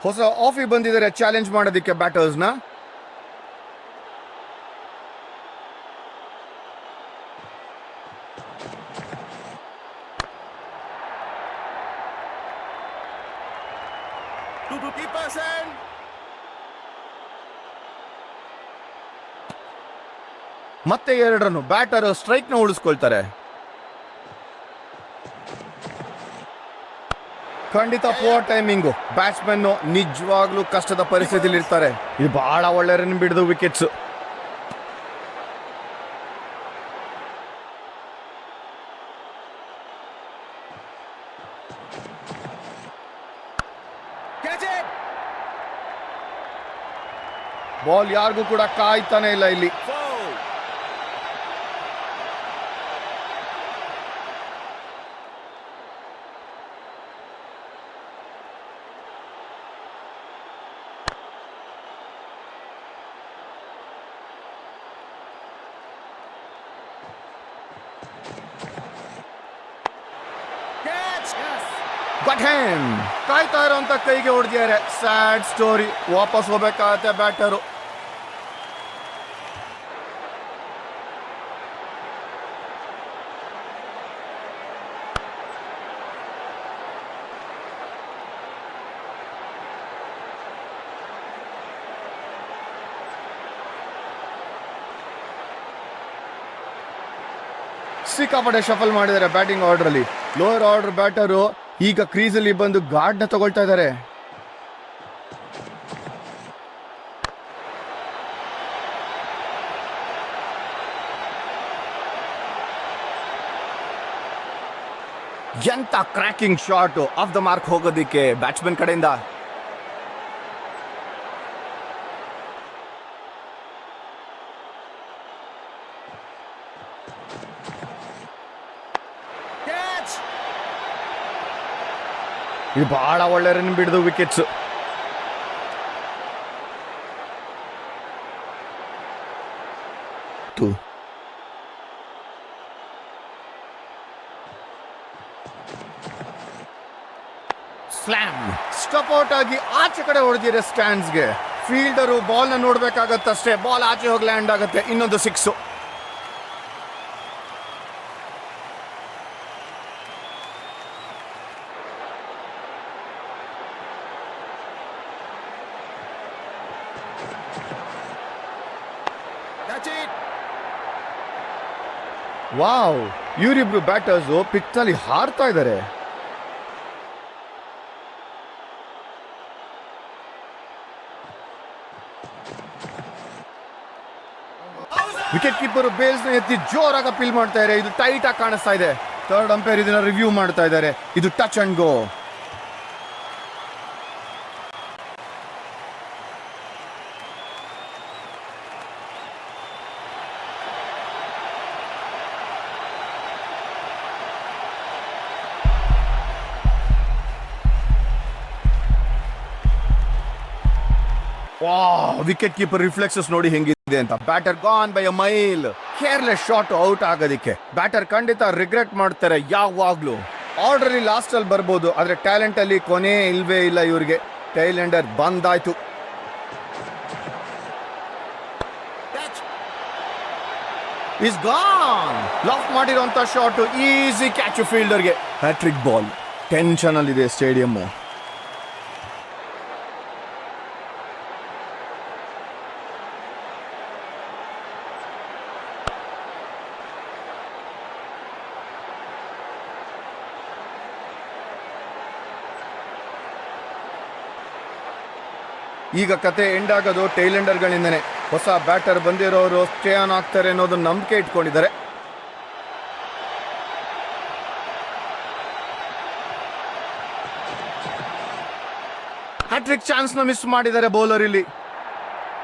ಹೊಸ ಆಫಿ ಬಂದಿದ್ದಾರೆ ಚಾಲೆಂಜ್ ಮಾಡೋದಕ್ಕೆ ಬ್ಯಾಟರ್ಸ್ನ. ಮತ್ತೆ 2 ರನ್ನು. ಬ್ಯಾಟರ್ ಸ್ಟ್ರೈಕ್ ನ ಉಳಿಸ್ಕೊಳ್ತಾರೆ. ಖಂಡಿತ ಪೋರ್ ಟೈಮಿಂಗು. ಬ್ಯಾಟ್ಸ್ಮನ್ ನಿಜವಾಗ್ಲೂ ಕಷ್ಟದ ಪರಿಸ್ಥಿತಿಯಲ್ಲಿ ಇರ್ತಾರೆ. ಇದು ಬಹಳ ಒಳ್ಳೆ ರನ್ ಬಿಡಿದು ವಿಕೆಟ್ಸ್. ಬಾಲ್ ಯಾರಿಗೂ ಕೂಡ ಕಾಯ್ತಾನೆ ಇಲ್ಲ ಇಲ್ಲಿ. ಕಾಯ್ತಾ ಇರೋಂತ ಕೈಗೆ ಹೊಡೆದಿದ್ದಾರೆ. Sad story. ವಾಪಸ್ ಹೋಗ್ಬೇಕಾಗತ್ತೆ ಬ್ಯಾಟರು. ಸಿಕ್ಕಾಪಟ್ಟೆ ಶಫಲ್ ಮಾಡಿದ್ದಾರೆ ಬ್ಯಾಟಿಂಗ್ ಆರ್ಡರ್ ಅಲ್ಲಿ. ಲೋಯರ್ ಆರ್ಡರ್ ಬ್ಯಾಟರು ಈಗ ಕ್ರೀಸ್ ಅಲ್ಲಿ ಬಂದು ಗಾರ್ಡ್ ನ ತಗೊಳ್ತಾ ಇದ್ದಾರೆ. ಎಂತ cracking shot off the mark ಹೋಗೋದಿಕ್ಕೆ ಬ್ಯಾಟ್ಸ್ಮನ್ ಕಡೆಯಿಂದ. ಇದು ಬಹಳ ಒಳ್ಳೆ ರನ್ ಬಿಡಿದು ವಿಕೆಟ್ಸ್. ಸ್ಲಾಮ್. ಸ್ಟಪ್ ಔಟ್ ಆಗಿ ಆಚೆ ಕಡೆ ಹೊಡೆದಿದೆ ಸ್ಟ್ಯಾಂಡ್ಸ್ಗೆ. ಫೀಲ್ಡರು ಬಾಲ್ ನ ನೋಡ್ಬೇಕಾಗತ್ತಷ್ಟೇ. ಬಾಲ್ ಆಚೆ ಹೋಗಿ ಲ್ಯಾಂಡ್ ಆಗುತ್ತೆ. ಇನ್ನೊಂದು 6. ವಾವ್, ಇವರಿಬ್ರು ಬ್ಯಾಟರ್ಸ್ ಪಿಚ್ ನಲ್ಲಿ ಹಾರ್ತಾ ಇದ್ದಾರೆ. ವಿಕೆಟ್ ಕೀಪರ್ ಬೇಲ್ಸ್ ನ ಎತ್ತಿ ಜೋರಾಗಿ ಅಪೀಲ್ ಮಾಡ್ತಾ ಇದ್ದಾರೆ. ಇದು ಟೈಟ್ ಆಗಿ ಕಾಣಿಸ್ತಾ ಇದೆ. ಥರ್ಡ್ ಅಂಪೈರ್ ಇದನ್ನ ರಿವ್ಯೂ ಮಾಡ್ತಾ ಇದ್ದಾರೆ. ಇದು touch and go. Wicket keeper reflexes ನೋಡಿ ಹೆಂಗಿದೆ ಅಂತ. Batter gone by a mile. Careless shot out ಆಗೋದಿಕ್ಕೆ ಬ್ಯಾಟರ್ ಖಂಡಿತ ರಿಗ್ರೆಟ್ ಮಾಡ್ತಾರೆ ಯಾವಾಗ್ಲೂ. ಆರ್ಡರ್ ಲಾಸ್ಟ್ ಅಲ್ಲಿ ಬರ್ಬೋದು, ಆದ್ರೆ ಟ್ಯಾಲೆಂಟ್ ಅಲ್ಲಿ ಕೊನೆ ಇಲ್ವೇ ಇಲ್ಲ ಇವ್ರಿಗೆ. ಟೈಲೆಂಡರ್ ಬಂದಾಯ್ತು. Is gone. ಲಾಫ್ ಮಾಡಿರುವಂತ ಶಾಟ್ ಈಸಿ ಕ್ಯಾಚ್ ಫೀಲ್ಡರ್ಗೆ. Hat-trick ball. ಟೆನ್ಷನ್ ಅಲ್ಲಿ ಇದೆ ಸ್ಟೇಡಿಯಂ. ಈಗ ಕತೆ ಎಂಡ್ ಆಗೋದು ಟೈಲೆಂಡರ್ಗಳಿಂದನೇ. ಹೊಸ ಬ್ಯಾಟರ್ ಬಂದಿರೋರು ಸ್ಟೇ ಆನ್ ಆಗ್ತಾರೆ ಅನ್ನೋದು ನಂಬಿಕೆ ಇಟ್ಕೊಂಡಿದ್ದಾರೆ. ಹ್ಯಾಟ್ರಿಕ್ ಚಾನ್ಸ್ ನ ಮಿಸ್ ಮಾಡಿದ್ದಾರೆ ಬೌಲರ್. ಇಲ್ಲಿ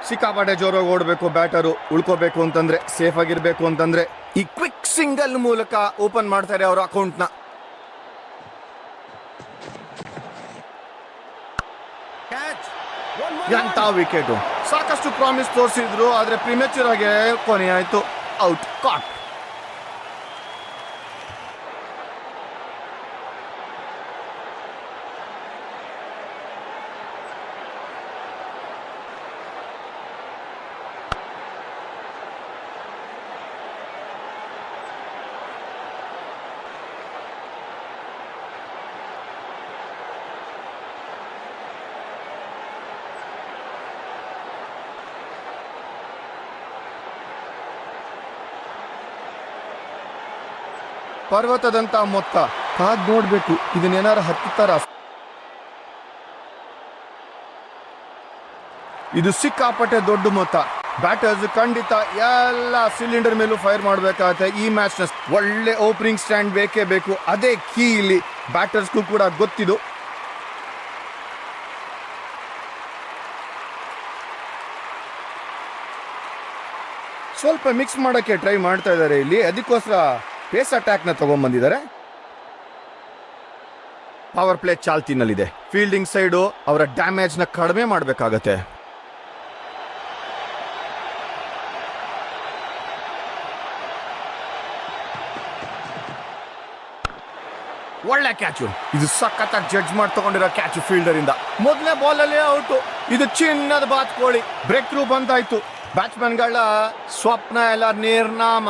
ಸಿಕ್ಕಾಪಟ್ಟೆ ಜೋರಾಗಿ ಓಡಬೇಕು ಬ್ಯಾಟರು, ಉಳ್ಕೋಬೇಕು ಅಂತಂದ್ರೆ, ಸೇಫ್ ಆಗಿರ್ಬೇಕು ಅಂತಂದ್ರೆ ಈ ಕ್ವಿಕ್ ಸಿಂಗಲ್ ಮೂಲಕ ಓಪನ್ ಮಾಡ್ತಾರೆ ಅವರ ಅಕೌಂಟ್ ನ. ಎಂತ ವಿಕೆಟ್! ಸಾಕಷ್ಟು ಪ್ರಾಮಿಸ್ ತೋರಿಸಿದ್ರು, ಆದ್ರೆ ಪ್ರಿಮೆಚೂರ್ ಆಗಿ ಕೊನೆ ಆಯ್ತು. ಔಟ್, ಕಾಟ್. ಪರ್ವತದಂತ ಮೊತ್ತ, ಕಾದ್ ನೋಡ್ಬೇಕು ಇದನ್ನೇನಾರ ಹತ್ತುತ್ತಾರ. ಇದು ಸಿಕ್ಕಾಪಟ್ಟೆ ದೊಡ್ಡ ಮೊತ್ತ. ಬ್ಯಾಟರ್ಸ್ ಖಂಡಿತ ಎಲ್ಲ ಸಿಲಿಂಡರ್ ಮೇಲೂ ಫೈರ್ ಮಾಡಬೇಕಾಗತ್ತೆ ಈ ಮ್ಯಾಚ್ ನ. ಒಳ್ಳೆ ಓಪನಿಂಗ್ ಸ್ಟ್ಯಾಂಡ್ ಬೇಕೇ ಬೇಕು, ಅದೇ ಕೀ ಇಲ್ಲಿ. ಬ್ಯಾಟರ್ಸ್ಗೂ ಕೂಡ ಗೊತ್ತಿದು. ಸ್ವಲ್ಪ ಮಿಕ್ಸ್ ಮಾಡಕ್ಕೆ ಟ್ರೈ ಮಾಡ್ತಾ ಇದ್ದಾರೆ ಇಲ್ಲಿ, ಅದಕ್ಕೋಸ್ಕರ ಪೇಸ್ ಅಟ್ಯಾಕ್ ನ ತಗೊಂಡ್ಬಂದಿದ್ದಾರೆ. ಪವರ್ ಪ್ಲೇ ಚಾಲ್ತಿನಲ್ಲಿದೆ. ಫೀಲ್ಡಿಂಗ್ ಸೈಡು ಅವರ ಡ್ಯಾಮೇಜ್ ನ ಕಡಿಮೆ ಮಾಡಬೇಕಾಗತ್ತೆ. ಒಳ್ಳೆ ಕ್ಯಾಚು. ಇದು ಸಖತ್ತಾಗಿ ಜಡ್ಜ್ ಮಾಡಿ ತಗೊಂಡಿರೋ ಕ್ಯಾಚು ಫೀಲ್ಡರ್ ಇಂದ. ಮೊದಲನೇ ಬಾಲ್ ಅಲ್ಲಿ ಔಟು. ಇದು ಚಿನ್ನದ ಬಾತ್ಕೋಳಿ. ಬ್ರೇಕ್ ಥ್ರೂ ಬಂದಾಯ್ತು. ಬ್ಯಾಟ್ಸ್ಮನ್ಗಳ ಸ್ವಪ್ನ ಎಲ್ಲ ನಿರ್ನಾಮ.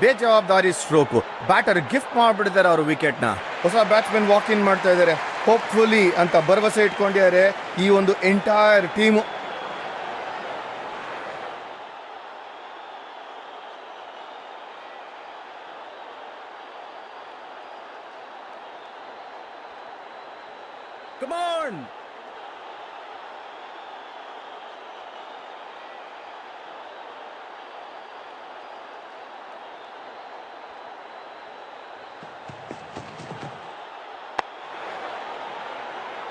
ಬೇಜವಾಬ್ದಾರಿ ಸ್ಟ್ರೋಕು. ಬ್ಯಾಟರ್ ಗಿಫ್ಟ್ ಮಾಡ್ಬಿಟ್ಟಿದ್ದಾರೆ ಅವರು ವಿಕೆಟ್ ನ. ಹೊಸ ಬ್ಯಾಟ್ಸ್ಮನ್ ವಾಕ್ ಇನ್ ಮಾಡ್ತಾ ಇದ್ದಾರೆ. ಹೋಪ್ಫುಲಿ ಅಂತ ಭರವಸೆ ಇಟ್ಕೊಂಡಿದ್ದಾರೆ ಈ ಒಂದು entire team. Come on!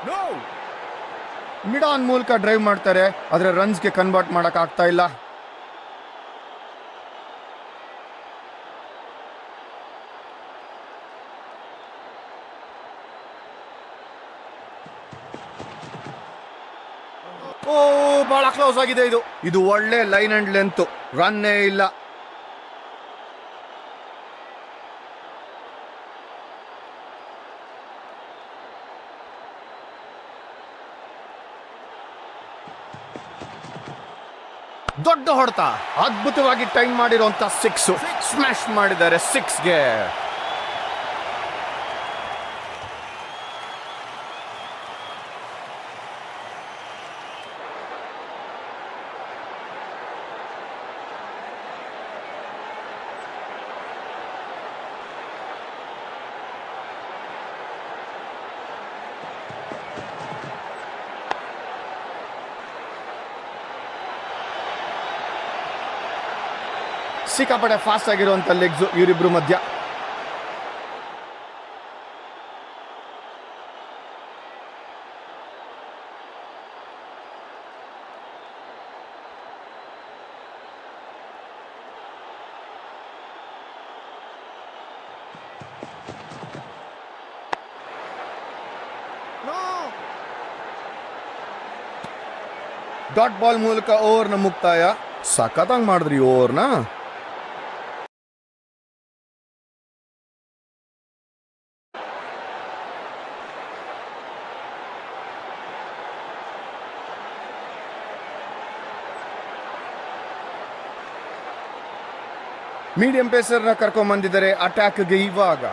No! Mid on ಮೂಲಕ ಡ್ರೈವ್ ಮಾಡ್ತಾರೆ, ಆದ್ರೆ ರನ್ಸ್ಗೆ ಕನ್ವರ್ಟ್ ಮಾಡಕ್ ಆಗ್ತಾ ಇಲ್ಲ. ಓ, ಬಹಳ ಕ್ಲೋಸ್ ಆಗಿದೆ ಇದು. ಇದು ಒಳ್ಳೆ ಲೈನ್ ಅಂಡ್ ಲೆಂತ್. ರನ್ನೇ ಇಲ್ಲ. ದೊಡ್ಡ ಹೊಡೆತ. ಅದ್ಭುತವಾಗಿ ಟೈಮ್ ಮಾಡಿರುವಂತ ಸಿಕ್ಸ್. ಸ್ಮ್ಯಾಶ್ ಮಾಡಿದ್ದಾರೆ ಸಿಕ್ಸ್ಗೆ. ಸಿಕ್ಕಾಪಟ್ಟೆ ಫಾಸ್ಟ್ ಆಗಿರುವಂತ ಲೆಗ್ಸ್ ಇವರಿಬ್ರು ಮಧ್ಯ. ಡಾಟ್ ಬಾಲ್ ಮೂಲಕ ಓವರ್ನ ಮುಕ್ತಾಯ. ಸಖತ್ತಾಗಿ ಮಾಡಿದ್ರಿ ಓವರ್ನ. ಮೀಡಿಯಂ ಪೇಸರ್ನ ಕರ್ಕೊಂಡ್ ಬಂದಿದ್ದಾರೆ ಅಟ್ಯಾಕ್ಗೆ ಇವಾಗ.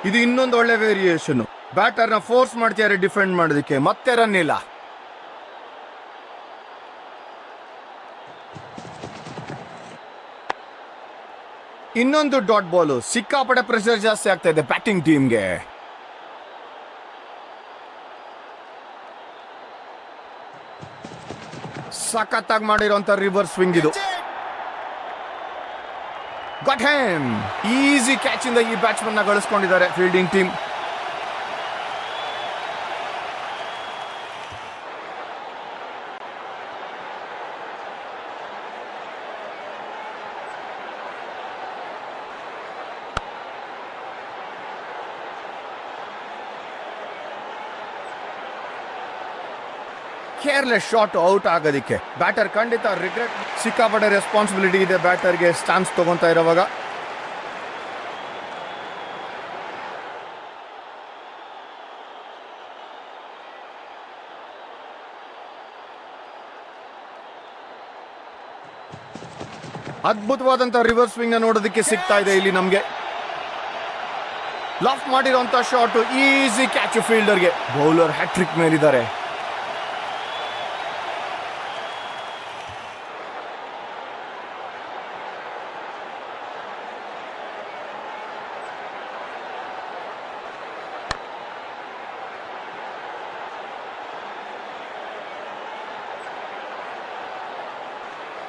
ಇದು ಇನ್ನೊಂದು ಒಳ್ಳೆ ವೇರಿಯೇಷನ್. ಬ್ಯಾಟರ್ನ ಫೋರ್ಸ್ ಮಾಡ್ತಿದ್ದಾರೆ ಡಿಫೆಂಡ್ ಮಾಡೋದಕ್ಕೆ, ಮತ್ತೆ ರನ್ ಇಲ್ಲ. ಇನ್ನೊಂದು ಡಾಟ್ ಬಾಲ್. ಸಿಕ್ಕಾಪಟ್ಟೆ ಪ್ರೆಷರ್ ಜಾಸ್ತಿ ಆಗ್ತಾ ಇದೆ ಬ್ಯಾಟಿಂಗ್ ಟೀಮ್ಗೆ. ಸಖತ್ತಾಗಿ ಮಾಡಿರುವಂತ ರಿವರ್ಸ್ ಸ್ವಿಂಗ್ ಇದು. Got him. ಈಸಿ ಕ್ಯಾಚ್ ಇಂದ ಈ ಬ್ಯಾಟ್ಸ್ಮನ್ ನ ಗಳಿಸ್ಕೊಂಡಿದ್ದಾರೆ fielding team. Careless shot out ಆಗೋದಿಕ್ಕೆ. ಬ್ಯಾಟರ್ ಖಂಡಿತ ರಿಗ್ರೆಟ್. ಸಿಕ್ಕಾಪಟ್ಟೆ ರೆಸ್ಪಾನ್ಸಿಬಿಲಿಟಿ ಇದೆ ಬ್ಯಾಟರ್ಗೆ ಸ್ಟಾನ್ಸ್ ತಗೊಂತಾ ಇರೋವಾಗ. ಅದ್ಭುತವಾದಂತ ರಿವರ್ಸ್ ಸ್ವಿಂಗ್ ನೋಡೋದಕ್ಕೆ ಸಿಗ್ತಾ ಇದೆ ಇಲ್ಲಿ ನಮ್ಗೆ. ಲಾಫ್ಟ್ ಮಾಡಿರುವಂತ ಶಾಟ್, ಈಸಿ ಕ್ಯಾಚ್ ಫೀಲ್ಡರ್ಗೆ. ಬೌಲರ್ ಹ್ಯಾಟ್ರಿಕ್ ಮೇಲಿದ್ದಾರೆ.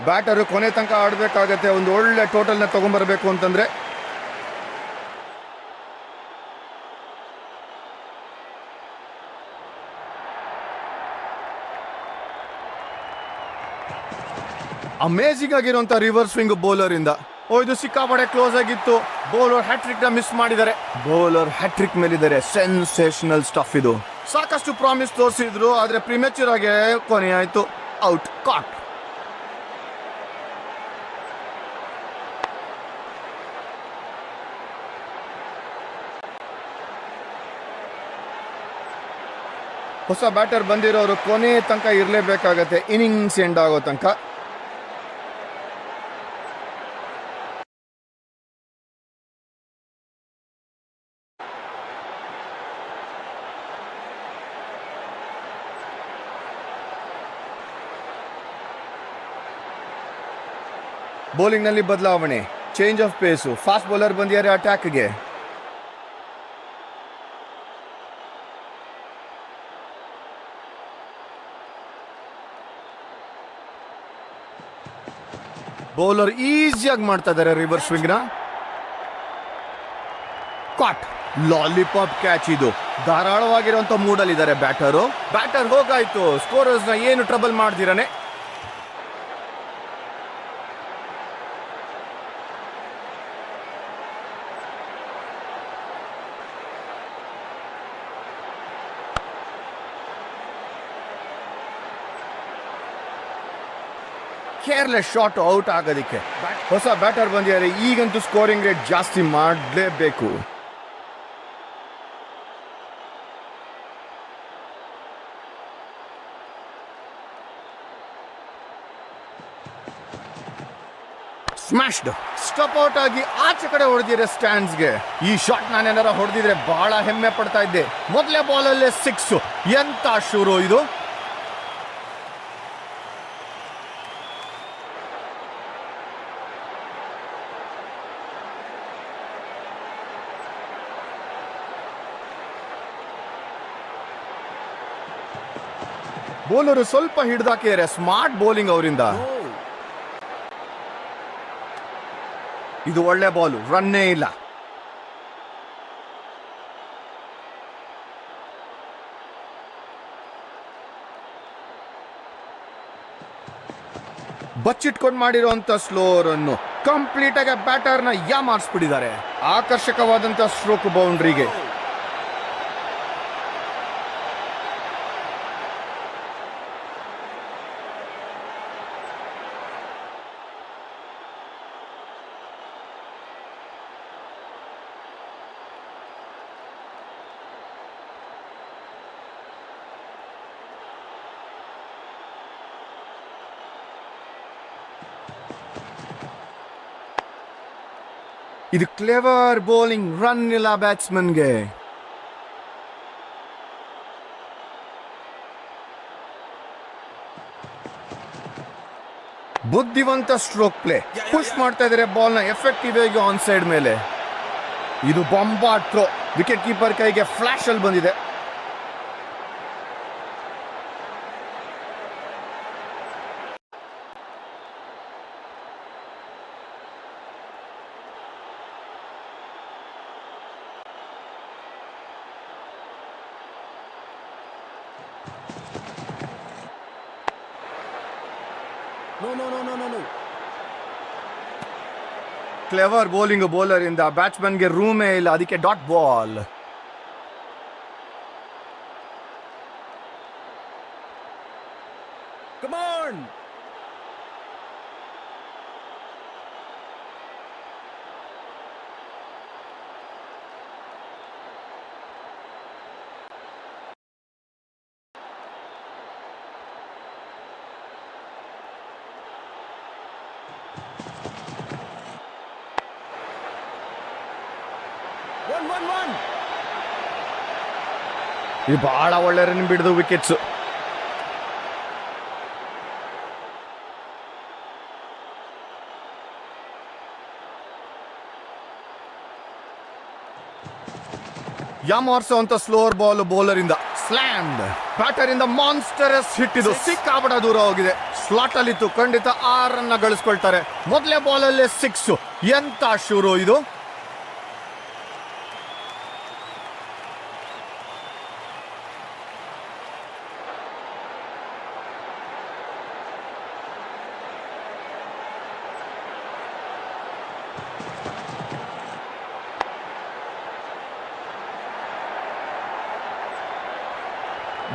ಬ್ಯಾಟರು ಕೊನೆ ತನಕ ಆಡಬೇಕಾಗತ್ತೆ ಒಂದು ಒಳ್ಳೆ ಟೋಟಲ್ನ ತಗೊಂಡ್ಬರ್ಬೇಕು ಅಂತಂದ್ರೆ. ಅಮೇಜಿಂಗ್ ಆಗಿರುವಂತ ರಿವರ್ಸ್ ಸ್ವಿಂಗ್ ಬೌಲರ್ ಇಂದ. ಇದು ಸಿಕ್ಕಾಪಡೆ ಕ್ಲೋಸ್ ಆಗಿತ್ತು. ಬೌಲರ್ ಹ್ಯಾಟ್ರಿಕ್ ನ ಮಿಸ್ ಮಾಡಿದ್ದಾರೆ. ಬೌಲರ್ ಹ್ಯಾಟ್ರಿಕ್ ಮೇಲಿದ್ದಾರೆ. ಸೆನ್ಸೇಷನಲ್ ಸ್ಟಫ್ ಇದು. ಸಾಕಷ್ಟು ಪ್ರಾಮಿಸ್ ತೋರಿಸಿದ್ರು, ಆದ್ರೆ ಪ್ರಿಮೆಚೂರ್ ಆಗಿ ಕೊನೆ ಆಯ್ತು. ಔಟ್. ಕಾಟ್. ಹೊಸ ಬ್ಯಾಟರ್ ಬಂದಿರೋರು ಕೊನೆ ತನಕ ಇರಲೇಬೇಕಾಗತ್ತೆ, ಇನ್ನಿಂಗ್ಸ್ ಎಂಡ್ ಆಗೋ ತನಕ. ಬೌಲಿಂಗ್ ನಲ್ಲಿ ಬದಲಾವಣೆ, change of phase. Fast bowler ಬಂದಿದ್ದಾರೆ ಅಟ್ಯಾಕ್ಗೆ. ಬೌಲರ್ ಈಸಿಯಾಗಿ ಮಾಡ್ತಾ ಇದ್ದಾರೆ ರಿವರ್ಸ್ ಸ್ವಿಂಗ್ ನ. ಕಾಟ್. ಲಾಲಿಪಾಪ್ ಕ್ಯಾಚ್ ಇದು. ಧಾರಾಳವಾಗಿರುವಂತ ಮೂಡಲ್ಲಿ ಇದ್ದಾರೆ ಬ್ಯಾಟರ್ ಹೋಗಾಯ್ತು. ಸ್ಕೋರರ್ಸ್ ನ ಏನು ಟ್ರಬಲ್ ಮಾಡ್ದಿರಾನೆ. ಕೇರ್ಲೆಸ್ ಶಾಟ್ ಔಟ್ ಆಗೋದಿಕ್ಕೆ. ಹೊಸ ಬ್ಯಾಟರ್ ಬಂದಿದ್ದಾರೆ. ಈಗಂತೂ ಸ್ಕೋರಿಂಗ್ ರೇಟ್ ಜಾಸ್ತಿ ಮಾಡಲೇಬೇಕು. ಸ್ಮ್ಯಾಶ್ಡ್. ಸ್ಟಪ್ ಔಟ್ ಆಗಿ ಆಚೆ ಕಡೆ ಹೊಡೆದಿದ್ರೆ ಸ್ಟ್ಯಾಂಡ್ಸ್ಗೆ. ಈ ಶಾಟ್ ನಾನೇನಾರ ಹೊಡೆದಿದ್ರೆ ಬಹಳ ಹೆಮ್ಮೆ ಪಡ್ತಾ ಇದ್ದೆ. ಮೊದಲೇ ಬಾಲಲ್ಲೇ 6. ಎಂತ ಶುರು ಇದು. ಬೌಲರು ಸ್ವಲ್ಪ ಹಿಡ್ದಾಕಿದ್ದಾರೆ. ಸ್ಮಾರ್ಟ್ ಬೌಲಿಂಗ್ ಅವರಿಂದ. ಇದು ಒಳ್ಳೆ ಬಾಲು. ರನ್ನೇ ಇಲ್ಲ. ಬಚ್ಚಿಟ್ಕೊಂಡು ಮಾಡಿರುವಂತ ಸ್ಲೋ ರನ್ನು ಕಂಪ್ಲೀಟ್ ಆಗಿ ಬ್ಯಾಟರ್ ನ ಯಾಮಾರಿಸ್ಬಿಟ್ಟಿದ್ದಾರೆ. ಆಕರ್ಷಕವಾದಂತ ಸ್ಟ್ರೋಕ್ ಬೌಂಡ್ರಿಗೆ. ಇದು ಕ್ಲೆವರ್ ಬೌಲಿಂಗ್, ರನ್ ಇಲ್ಲ ಬ್ಯಾಟ್ಸ್ಮನ್ಗೆ. ಬುದ್ಧಿವಂತ ಸ್ಟ್ರೋಕ್ ಪ್ಲೇ, ಪುಷ್ ಮಾಡ್ತಾ ಇದ್ದಾರೆ ಬಾಲ್ ನ ಎಫೆಕ್ಟಿವ್ ಆಗಿ ಆನ್ ಸೈಡ್ ಮೇಲೆ. ಇದು ಬಾಂಬಾ ಥ್ರೋ, ವಿಕೆಟ್ ಕೀಪರ್ ಕೈಗೆ ಫ್ಲಾಶ್ ಅಲ್ಲಿ ಬಂದಿದೆ. ಕ್ಲೆವರ್ ಬೌಲಿಂಗ್ ಬೌಲರ್ ಇಂದ ಬ್ಯಾಟ್ಸ್ಮನ್ಗೆ ರೂಮೇ ಇಲ್ಲ, ಅದಕ್ಕೆ ಡಾಟ್ ಬಾಲ್. ಕಮಾನ್, ಇದು ಬಹಳ ಒಳ್ಳೆ ರನ್ ಬಿಡಿದು ವಿಕೆಟ್ಸ್. ಯಾಮಾರ್ಸೋ ಅಂತ ಸ್ಲೋವರ್ ಬಾಲ್ ಬೌಲರ್ ಇಂದ ಸ್ಲ್ಯಾಮ್. ಬ್ಯಾಟರ್ ಇಂದ ಮಾನ್ಸ್ಟರಸ್ ಹಿಟ್, ಇದು ಸಿಕ್ಕಾಪಟ ದೂರ ಹೋಗಿದೆ. ಸ್ಲಾಟ್ ಅಲ್ಲಿ ಇತ್ತು, ಖಂಡಿತ 6 ರನ್ ಗಳಿಸ್ಕೊಳ್ತಾರೆ. ಮೊದಲೇ ಬಾಲ್ ಅಲ್ಲೇ 6. ಎಂತ ಶುರು ಇದು.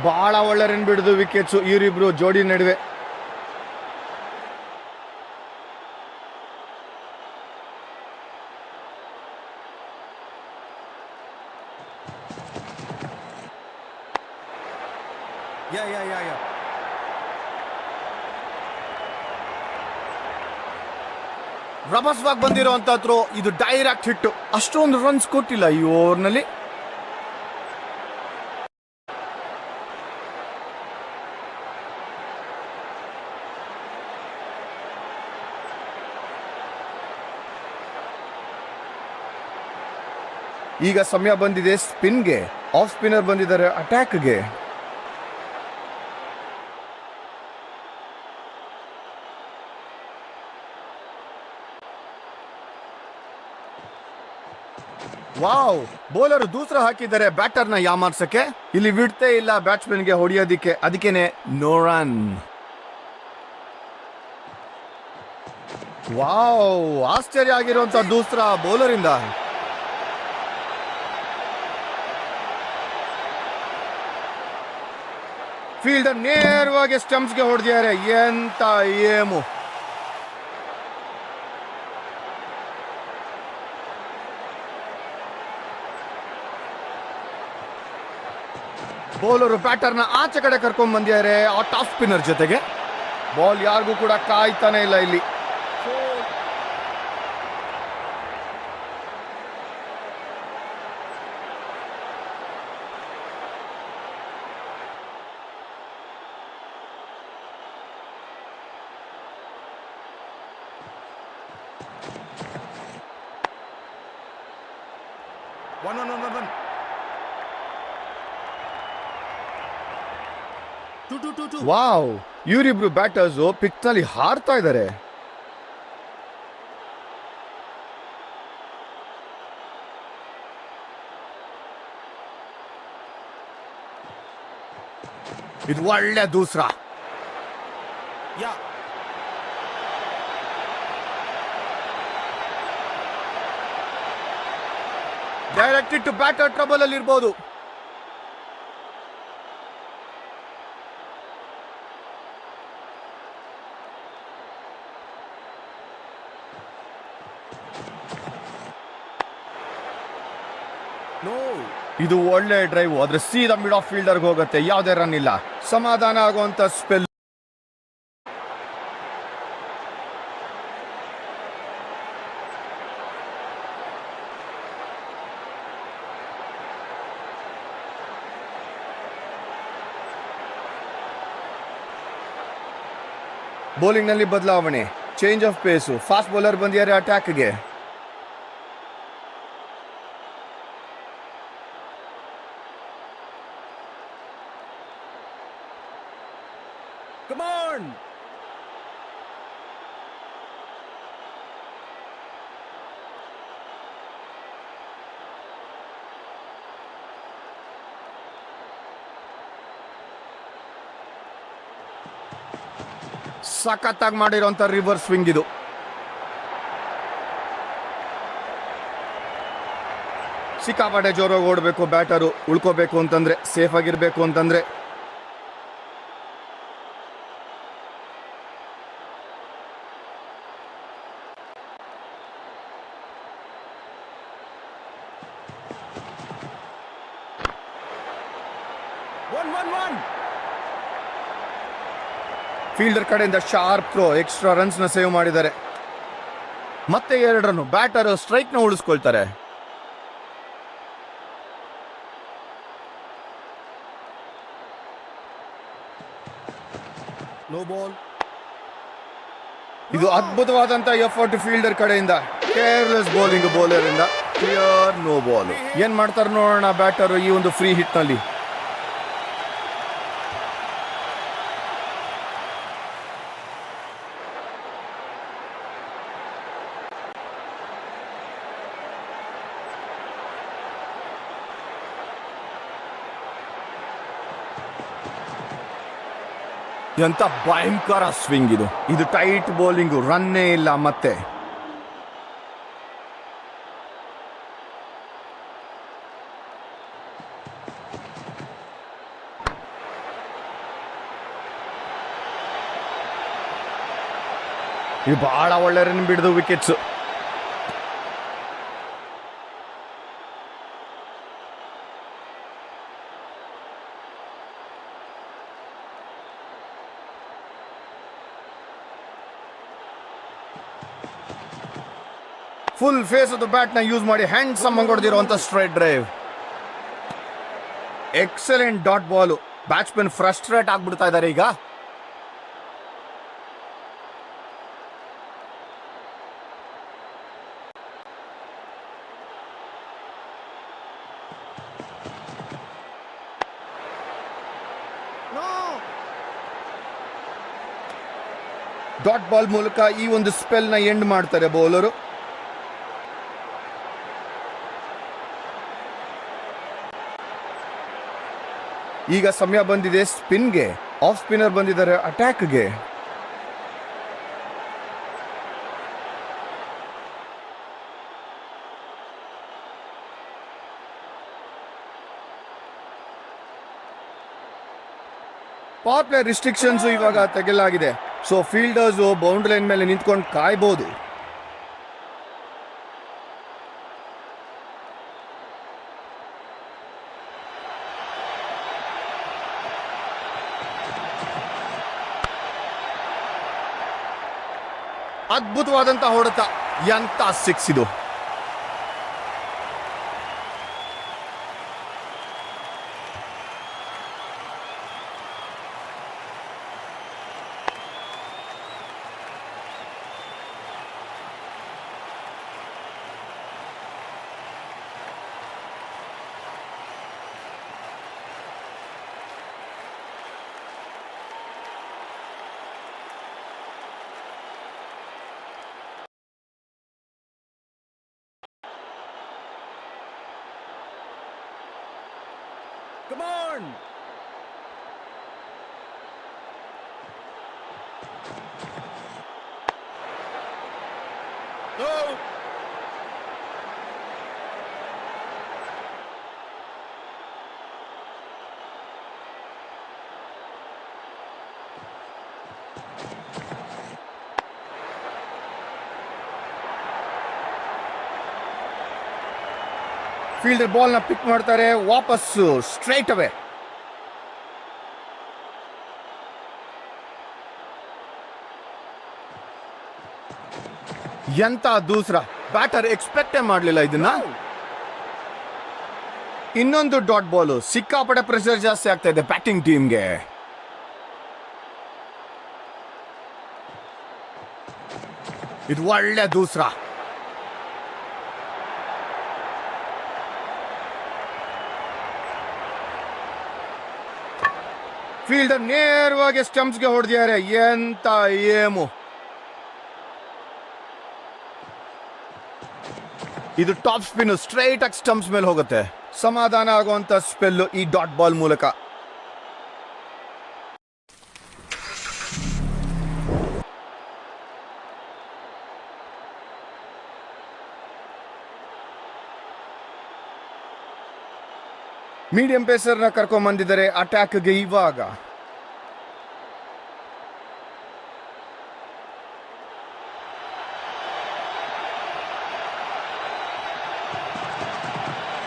ಬಹಳ ಒಳ್ಳೆ ರನ್ ಬಿಡಿದು ವಿಕೆಟ್ಸ್ ಇವರಿಬ್ರು ಜೋಡಿ ನಡುವೆ. ರಭಸವಾಗಿ ಬಂದಿರುವಂತ ಥ್ರೋ, ಇದು ಡೈರೆಕ್ಟ್ ಹಿಟ್. ಅಷ್ಟೊಂದು ರನ್ಸ್ ಕೊಟ್ಟಿಲ್ಲ ಈ ಓವರ್ನಲ್ಲಿ. ಈಗ ಸಮಯ ಬಂದಿದೆ ಸ್ಪಿನ್ಗೆ. ಆಫ್ ಸ್ಪಿನ್ನರ್ ಬಂದಿದ್ದಾರೆ ಅಟ್ಯಾಕ್ಗೆ. ವಾವ್, ಬೌಲರ್ ದೂಸರ ಹಾಕಿದ್ದಾರೆ ಬ್ಯಾಟರ್ನ ಯಾಮಾರ್ಸಕ್ಕೆ. ಇಲ್ಲಿ ಬಿಡ್ತೇ ಇಲ್ಲ ಬ್ಯಾಟ್ಸ್ಮನ್ಗೆ ಹೊಡೆಯೋದಿಕ್ಕೆ, ಅದಕ್ಕೇನೆ ನೋ ರನ್. ವಾವ್, ಆಶ್ಚರ್ಯ ಆಗಿರುವಂತ ದೂಸರ ಬೌಲರ್ ಇಂದ. ಫೀಲ್ಡರ್ ನೇರವಾಗಿ ಸ್ಟಂಪ್ಸ್ಗೆ ಹೊಡೆದಿದ್ದಾರೆ. ಎಂತ ಏಮು. ಬೌಲರು ಬ್ಯಾಟರ್ನ ಆಚೆ ಕಡೆ ಕರ್ಕೊಂಡ್ ಬಂದಿದ್ದಾರೆ ಆ ಟಾಪ್ ಸ್ಪಿನ್ನರ್ ಜೊತೆಗೆ. ಬಾಲ್ ಯಾರಿಗೂ ಕೂಡ ಕಾಯ್ತಾನೆ ಇಲ್ಲ ಇಲ್ಲಿ. ವಾವ್, ಇವರಿಬ್ರು ಬ್ಯಾಟರ್ಸ್ ಪಿಚ್ ನಲ್ಲಿ ಹಾರ್ತಾ ಇದ್ದಾರೆ. ಇದು ಒಳ್ಳೆ ದೂಸರ. ಡೈರೆಕ್ಟ್ ಇಟ್ಟು ಬ್ಯಾಟರ್ ಟ್ರಬಲ್ ಅಲ್ಲಿ ಇರ್ಬೋದು. ಇದು ಒಳ್ಳೆ ಡ್ರೈವ್, ಆದ್ರೆ ಸೀದಾ ಮಿಡ್ ಆಫ್ ಫೀಲ್ಡರ್ಗೆ ಹೋಗುತ್ತೆ. ಯಾವುದೇ ರನ್ ಇಲ್ಲ. ಸಮಾಧಾನ ಆಗುವಂತ ಸ್ಪೆಲ್. ಬೌಲಿಂಗ್ ನಲ್ಲಿ ಬದಲಾವಣೆ, change of phase, fast bowler ಬಂದಿದ್ದಾರೆ ಅಟ್ಯಾಕ್ಗೆ. ಸಖತ್ತಾಗಿ ಮಾಡಿರೋಂಥ ರಿವರ್ಸ್ ಸ್ವಿಂಗ್ ಇದು. ಸಿಕ್ಕಾಪಟ್ಟೆ ಜೋರಾಗಿ ಓಡಬೇಕು ಬ್ಯಾಟರು, ಉಳ್ಕೋಬೇಕು ಅಂತಂದ್ರೆ, ಸೇಫ್ ಆಗಿರ್ಬೇಕು ಅಂತಂದ್ರೆ. ಫೀಲ್ಡರ್ ಕಡೆಯಿಂದ ಶಾರ್ಪ್ ಥ್ರೋ, ಎಕ್ಸ್ಟ್ರಾ ರನ್ಸ್ ನ ಸೇವ್ ಮಾಡಿದ್ದಾರೆ. ಮತ್ತೆ 2 ರನ್, ಬ್ಯಾಟರ್ ಸ್ಟ್ರೈಕ್ ನ ಉಳಿಸ್ಕೊಳ್ತಾರೆ. No ball. ಇದು ಅದ್ಭುತವಾದಂತ ಎಫರ್ಟ್ ಫೀಲ್ಡರ್ ಕಡೆಯಿಂದ. ಕೇರ್ಲೆಸ್ ಬೌಲಿಂಗ್ ಬೌಲರ್ ಇಂದ. Clear no ball. ಏನ್ ಮಾಡ್ತಾರೆ ನೋಡೋಣ ಬ್ಯಾಟರ್ ಈ ಒಂದು ಫ್ರೀ ಹಿಟ್ ನಲ್ಲಿ. ಎಂತ ಭಯಂಕರ ಸ್ವಿಂಗ್ ಇದು. ಇದು ಟೈಟ್ ಬೌಲಿಂಗು, ರನ್ನೇ ಇಲ್ಲ ಮತ್ತೆ. ಇದು ಬಹಳ ಒಳ್ಳೆ ರನ್ ಬಿಡ್ದು wickets. Full face of the bat ನ ಯೂಸ್ ಮಾಡಿ ಹ್ಯಾಂಡ್ಸಮ್ ಹೊಡೆದಿರುವಂತ straight drive. Excellent dot ball. Batsman frustrate ಆಗ್ಬಿಡ್ತಾ ಇದ್ದಾರೆ ಈಗ. ಡಾಟ್ ಬಾಲ್ ಮೂಲಕ ಈ ಒಂದು ಸ್ಪೆಲ್ ನ ಎಂಡ್ ಮಾಡ್ತಾರೆ ಬೌಲರು. ಈಗ ಸಮಯ ಬಂದಿದೆ ಸ್ಪಿನ್ಗೆ. ಆಫ್ ಸ್ಪಿನ್ನರ್ ಬಂದಿದ್ದಾರೆ ಅಟ್ಯಾಕ್ಗೆ. ಪವರ್ ಪ್ಲೇ ರಿಸ್ಟ್ರಿಕ್ಷನ್ಸ್ ಇವಾಗ ತೆಗೆಯಲಾಗಿದೆ. ಸೊ ಫೀಲ್ಡರ್ಸ್ ಬೌಂಡ್ರಿ ಲೈನ್ ಮೇಲೆ ನಿಂತ್ಕೊಂಡು ಕಾಯ್ಬೋದು. ಅದ್ಭುತವಾದಂತ ಹೊಡೆತ. ಎಂತ ಸಿಕ್ಸ್ ಇದು. Come on! Go! Fielder ball ನ ಪಿಕ್ ಮಾಡ್ತಾರೆ, ವಾಪಸ್ಸು ಸ್ಟ್ರೈಟ್ ಅವೇ. ಎಂತ ದೂಸರ. ಬ್ಯಾಟರ್ ಎಕ್ಸ್ಪೆಕ್ಟೇ ಮಾಡಲಿಲ್ಲ ಇದನ್ನ. ಇನ್ನೊಂದು ಡಾಟ್ ಬಾಲ್. ಸಿಕ್ಕಾಪಟ್ಟೆ ಪ್ರೆಷರ್ ಜಾಸ್ತಿ ಆಗ್ತಾ ಇದೆ ಬ್ಯಾಟಿಂಗ್ ಟೀಮ್ಗೆ. ಇದು ಒಳ್ಳೆ ದೂಸ್ರ. ಫೀಲ್ಡರ್ ನೇರವಾಗಿ ಸ್ಟಂಪ್ಸ್ಗೆ ಹೊಡೆದಿದ್ದಾರೆ. ಎಂತ ಏಮು. ಇದು ಟಾಪ್ ಸ್ಪಿನ್ ಸ್ಟ್ರೈಟ್ ಆಗಿ ಸ್ಟಂಪ್ಸ್ ಮೇಲೆ ಹೋಗುತ್ತೆ. ಸಮಾಧಾನ ಆಗುವಂತ ಸ್ಪೆಲ್ ಈ ಡಾಟ್ ಬಾಲ್ ಮೂಲಕ. ಮೀಡಿಯಂ ಪೇಸರ್ನ ಕರ್ಕೊಂಡ್ ಬಂದಿದ್ದಾರೆ ಅಟ್ಯಾಕ್ಗೆ. ಇವಾಗ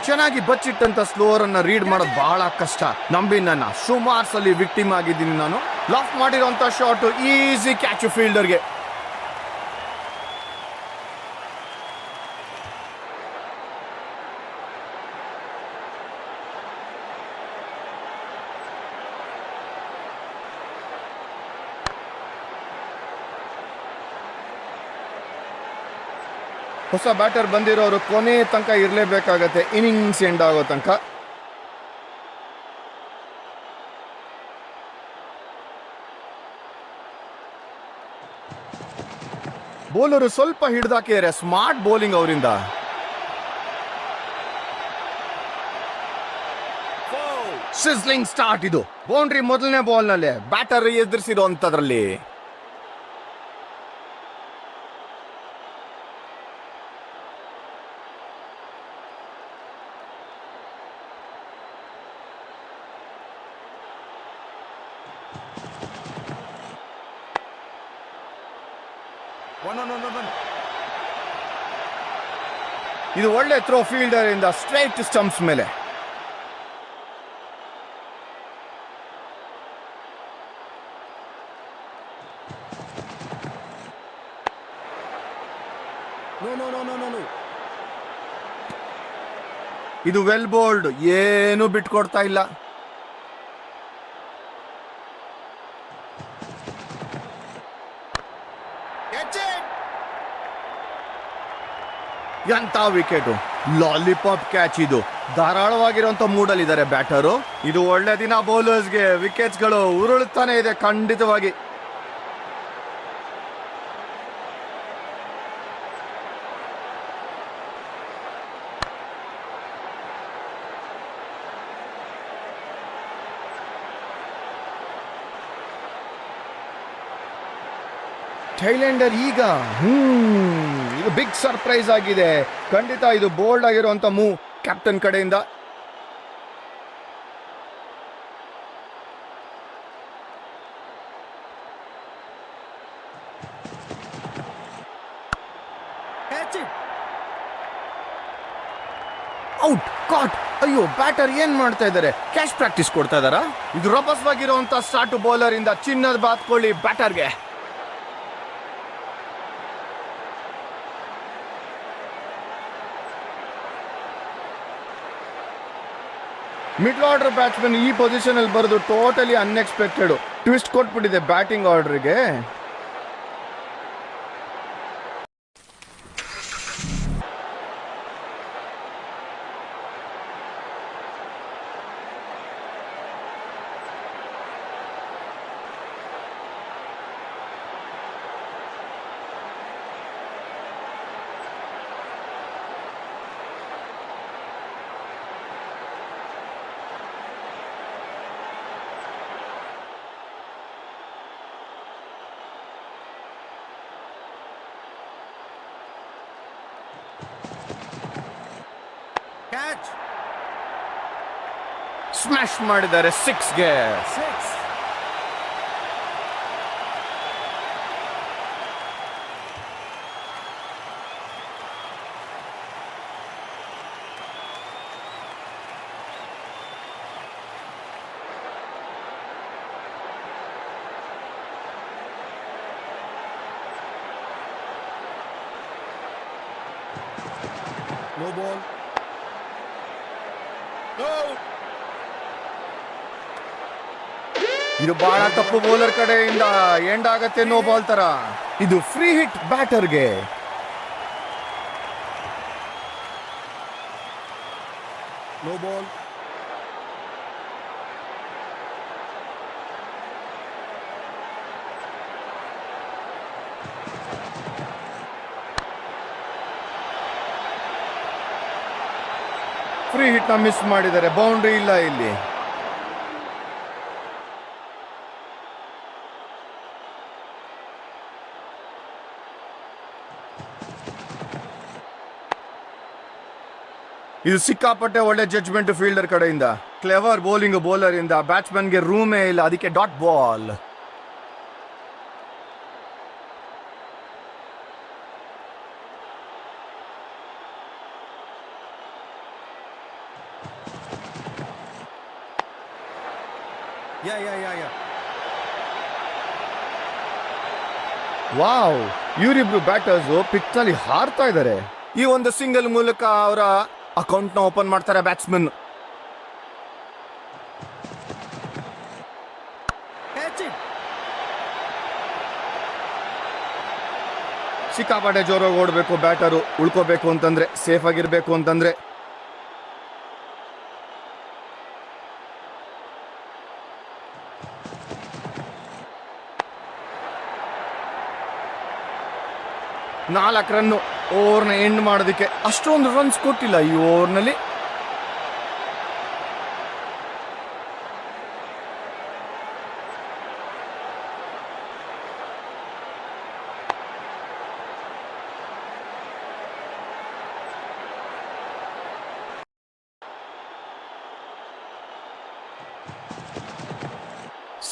ಚೆನ್ನಾಗಿ ಬಚ್ಚಿಟ್ಟಂತ ಸ್ಲೋವರ್ ಅನ್ನ ರೀಡ್ ಮಾಡೋದು ಬಹಳ ಕಷ್ಟ. ನಂಬಿ ನನ್ನ ಸುಮಾರು ಸಲ ವಿಕ್ಟಿಮ್ ಆಗಿದ್ದೀನಿ ನಾನು. ಲಾಫ್ ಮಾಡಿರುವಂತ ಶಾಟ್ ಈಸಿ ಕ್ಯಾಚ್ ಫೀಲ್ಡರ್ಗೆ. ಹೊಸ ಬ್ಯಾಟರ್ ಬಂದಿರೋರು ಕೊನೆ ತನಕ ಇರಲೇಬೇಕಾಗತ್ತೆ, ಇನ್ನಿಂಗ್ಸ್ ಎಂಡ್ ಆಗೋ ತನಕ. ಬೌಲರು ಸ್ವಲ್ಪ ಹಿಡ್ದಾಕಿದ್ದಾರೆ. ಸ್ಮಾರ್ಟ್ ಬೌಲಿಂಗ್ ಅವರಿಂದ. Sizzling start. ಇದು ಬೌಂಡ್ರಿ ಮೊದಲನೇ ಬಾಲ್ ನಲ್ಲಿ ಬ್ಯಾಟರ್ ಎದುರಿಸಿರೋ ಅಂತದ್ರಲ್ಲಿ. ಇದು ಒಳ್ಳೆ ಥ್ರೋ ಫೀಲ್ಡರ್ ಇಂದ ಸ್ಟ್ರೈಟ್ ಸ್ಟಂಪ್ಸ್ ಮೇಲೆ. ಇದು ವೆಲ್ ಬೋಲ್ಡ್, ಏನು ಬಿಟ್ಕೊಡ್ತಾ ಇಲ್ಲ. ಎಂತ ವಿಕೆಟ್, ಲಾಲಿಪಾಪ್ ಕ್ಯಾಚ್. ಇದು ಧಾರಾಳವಾಗಿರುವಂತ ಮೂಡಲ್ ಇದ್ದಾರೆ ಬ್ಯಾಟರು. ಇದು ಒಳ್ಳೆ ದಿನ ಬೌಲರ್ಸ್ಗೆ. ವಿಕೆಟ್ಸ್ ಗಳು ಉರುಳುತ್ತಾನೆ ಇದೆ ಖಂಡಿತವಾಗಿ. ಥೈಲ್ಯಾಂಡರ್ ಈಗ ಇದು ಬಿಗ್ ಸರ್ಪ್ರೈಸ್ ಆಗಿದೆ ಖಂಡಿತ. ಇದು ಬೋಲ್ಡ್ ಆಗಿರುವಂತ ಮೂವ್ ಕ್ಯಾಪ್ಟನ್ ಕಡೆಯಿಂದ. ಔಟ್, ಕಾಟ್. ಅಯ್ಯೋ, ಬ್ಯಾಟರ್ ಏನ್ ಮಾಡ್ತಾ ಇದ್ದಾರೆ? ಕ್ಯಾಶ್ ಪ್ರಾಕ್ಟೀಸ್ ಕೊಡ್ತಾ ಇದಾರಾ? ಇದು ರಭಸವಾಗಿರುವಂತ ಸ್ಟಾರ್ಟ್ ಬೌಲರ್ ಇಂದ ಚಿನ್ನದ ಬಾತ್ಕೊಳ್ಳಿ ಬ್ಯಾಟರ್ಗೆ. ಮಿಡ್ಲ್ ಆರ್ಡರ್ ಬ್ಯಾಟ್ಸ್ಮನ್ ಈ ಪೊಸಿಷನ್ ಅಲ್ಲಿ ಬರೋದು ಟೋಟಲಿ ಅನ್ಎಕ್ಸ್ಪೆಕ್ಟೆಡ್. ಟ್ವಿಸ್ಟ್ ಕೊಟ್ಬಿಟ್ಟಿದೆ ಬ್ಯಾಟಿಂಗ್ ಆರ್ಡರ್ಗೆ. ಸ್ಮ್ಯಾಶ್ ಮಾಡಿದ್ದಾರೆ 6ಗೆ. No ball. ಇದು ಬಹಳ ತಪ್ಪು ಬೌಲರ್ ಕಡೆಯಿಂದ ಎಂಡ್ ಆಗತ್ತೆ ನೋ ಬಾಲ್ ತರ. ಇದು ಫ್ರೀ ಹಿಟ್ ಬ್ಯಾಟರ್ಗೆ. No ball. ಫ್ರೀ ಹಿಟ್ ನ ಮಿಸ್ ಮಾಡಿದ್ದಾರೆ, ಬೌಂಡ್ರಿ ಇಲ್ಲ ಇಲ್ಲಿ. ಇದು ಸಿಕ್ಕಾಪಟ್ಟೆ ಒಳ್ಳೆ ಜಡ್ಜ್ಮೆಂಟ್ ಫೀಲ್ಡರ್ ಕಡೆಯಿಂದ. ಕ್ಲೆವರ್ ಬೌಲಿಂಗ್ ಬೌಲರ್ ಇಂದ ಬ್ಯಾಟ್ಸ್ಮನ್ಗೆ ರೂಮೇ ಇಲ್ಲ, ಅದಕ್ಕೆ ಡಾಟ್ ಬಾಲ್. ವಾವ್, ಇವರಿಬ್ರು ಬ್ಯಾಟರ್ಸ್ ಪಿಚ್ ನಲ್ಲಿ ಹಾರ್ತಾ ಇದ್ದಾರೆ. ಈ ಒಂದು ಸಿಂಗಲ್ ಮೂಲಕ ಅವರ ಅಕೌಂಟ್ ನ ಓಪನ್ ಮಾಡ್ತಾರೆ ಬ್ಯಾಟ್ಸ್ಮನ್. ಸಿಕ್ಕಾಪಟ್ಟೆ ಜೋರಾಗಿ ಓಡಬೇಕು ಬ್ಯಾಟರು, ಉಳ್ಕೋಬೇಕು ಅಂತಂದ್ರೆ, ಸೇಫ್ ಆಗಿರ್ಬೇಕು ಅಂತಂದ್ರೆ. ನಾಲ್ಕು ರನ್ನು ಓವರ್ನ ಎಂಡ್ ಮಾಡೋದಕ್ಕೆ. ಅಷ್ಟೊಂದು ರನ್ಸ್ ಕೊಟ್ಟಿಲ್ಲ ಈ ಓವರ್ನಲ್ಲಿ.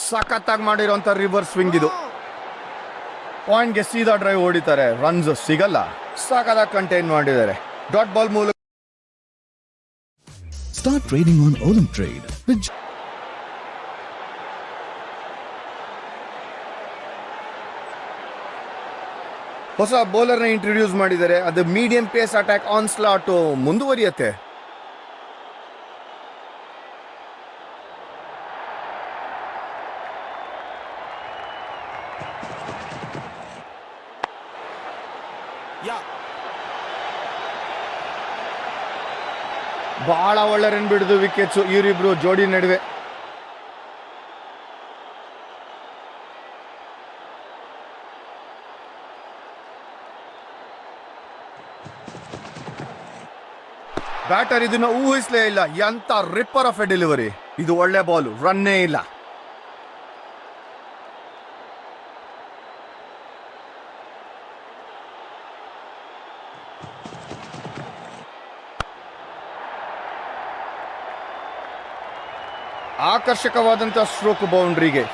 ಸಖತ್ತಾಗಿ ಮಾಡಿರುವಂತ ರಿವರ್ಸ್ ಸ್ವಿಂಗ್ ಇದು. ಪಾಯಿಂಟ್ಗೆ ಸೀದಾ ಡ್ರೈವ್ ಹೊಡಿತಾರೆ, ರನ್ಸ್ ಸಿಗಲ್ಲ. ಸಾಕಾದಾಗ ಕಂಟೈನ್ ಮಾಡಿದ್ದಾರೆ. ಡಾಟ್ ಬಾಲ್ ಮೂಲಕ Start trading on Olam Trade with ಹೊಸ ಬೌಲರ್ ನ ಇಂಟ್ರೊಡ್ಯೂಸ್ ಮಾಡಿದ್ದಾರೆ. ಅದು medium pace attack on slot ಮುಂದುವರಿಯುತ್ತೆ. ಬಹಳ ಒಳ್ಳೆ ರನ್ ಬಿಡುದು ವಿಕೆಟ್ಸ್ ಇವರಿಬ್ರು ಜೋಡಿ ನಡುವೆ. ಬ್ಯಾಟರ್ ಇದನ್ನ ಊಹಿಸಲೇ ಇಲ್ಲ. ಎಂತ ರಿಪ್ಪರ್ ಆಫ್ ಎ ಡೆಲಿವರಿ. ಇದು ಒಳ್ಳೆ ಬಾಲ್, ರನ್ನೇ ಇಲ್ಲ. ಆಕರ್ಷಕವಾದಂತ ಸ್ಟ್ರೋಕ್ ಬೌಂಡ್ರಿಗೆ.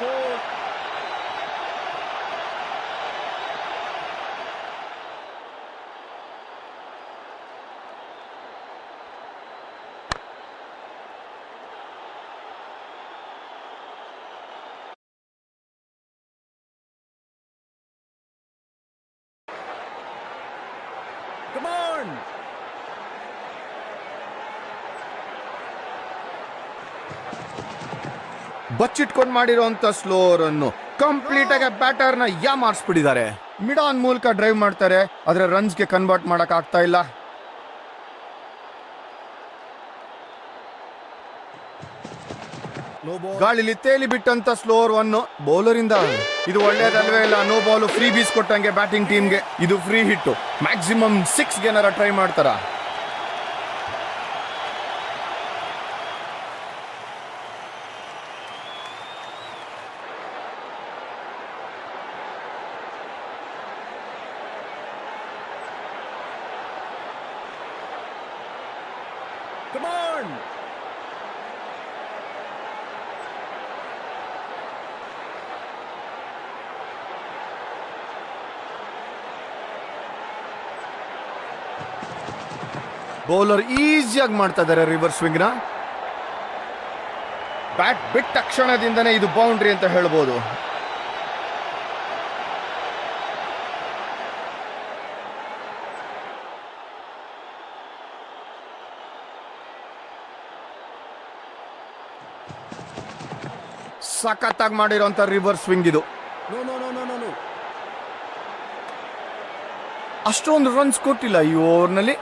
ಬಚ್ಚಿಟ್ಕೊಂಡು ಮಾಡಿರುವಂತ ಸ್ಲೋರ್ ಅನ್ನು ಕಂಪ್ಲೀಟ್ ಆಗಿ ಬ್ಯಾಟರ್ ನ ಮಾಡಿಸ್ಬಿಟ್ಟಿದ್ದಾರೆ. ಮಿಡ್ ಆನ್ ಮೂಲಕ ಡ್ರೈವ್ ಮಾಡ್ತಾರೆ, ಆದ್ರೆ ರನ್ಸ್ಗೆ ಕನ್ವರ್ಟ್ ಮಾಡಕ್ ಆಗ್ತಾ ಇಲ್ಲ. ಗಾಳಿಲಿ ತೇಲಿ ಬಿಟ್ಟಂತ ಸ್ಲೋರ್ ಅನ್ನು ಬೌಲರ್ ಇಂದ. ಇದು ಒಳ್ಳೇದಲ್ವೇ ಇಲ್ಲ. ನೋ ಬಾಲ್, ಫ್ರೀ ಬೀಸ್ ಕೊಟ್ಟಂಗೆ ಬ್ಯಾಟಿಂಗ್ ಟೀಮ್ಗೆ. ಇದು ಫ್ರೀ ಹಿಟ್. ಮ್ಯಾಕ್ಸಿಮಮ್ 6 ಗೆನರ ಟ್ರೈ ಮಾಡ್ತಾರ. ಬೌಲರ್ ಈಸಿಯಾಗಿ ಮಾಡ್ತಾ ಇದ್ದಾರೆ ರಿವರ್ಸ್ ಸ್ವಿಂಗ್ ನ. ಬ್ಯಾಟ್ ಬಿಟ್ಟ ತಕ್ಷಣದಿಂದನೇ ಇದು ಬೌಂಡ್ರಿ ಅಂತ ಹೇಳ್ಬೋದು. ಸಖತ್ತಾಗಿ ಮಾಡಿರೋಂಥ ರಿವರ್ಸ್ ಸ್ವಿಂಗ್ ಇದು. No, no, no, no, no, no. ಅಷ್ಟೊಂದು ರನ್ಸ್ ಕೊಟ್ಟಿಲ್ಲ ಈ ಓವರ್ನಲ್ಲಿ.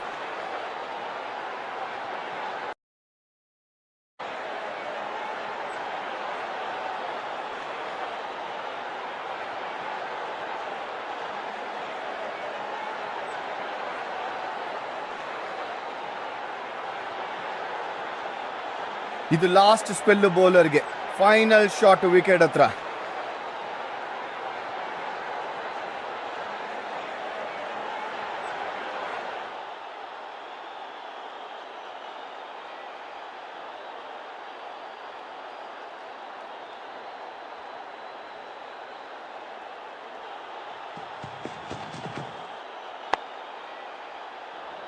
ಇದು ಲಾಸ್ಟ್ ಸ್ಪೆಲ್ ಬೌಲರ್ಗೆ, ಫೈನಲ್ ಶಾಟ್ ವಿಕೆಟ್ ಹತ್ರ.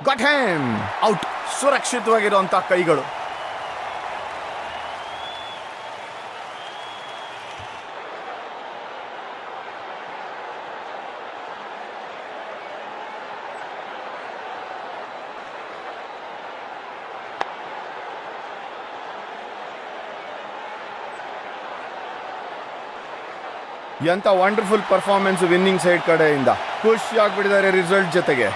Got him! ಔಟ್. ಸುರಕ್ಷಿತವಾಗಿರುವಂತಹ ಕೈಗಳು. ಎಂತ ವಂಡರ್ಫುಲ್ ಪರ್ಫಾರ್ಮೆನ್ಸ್ ವಿನ್ನಿಂಗ್ ಸೈಡ್ ಕಡೆಯಿಂದ. ಖುಷಿ ಆಗ್ಬಿಟ್ಟಿದ್ದಾರೆ ರಿಸಲ್ಟ್ ಜೊತೆಗೆ.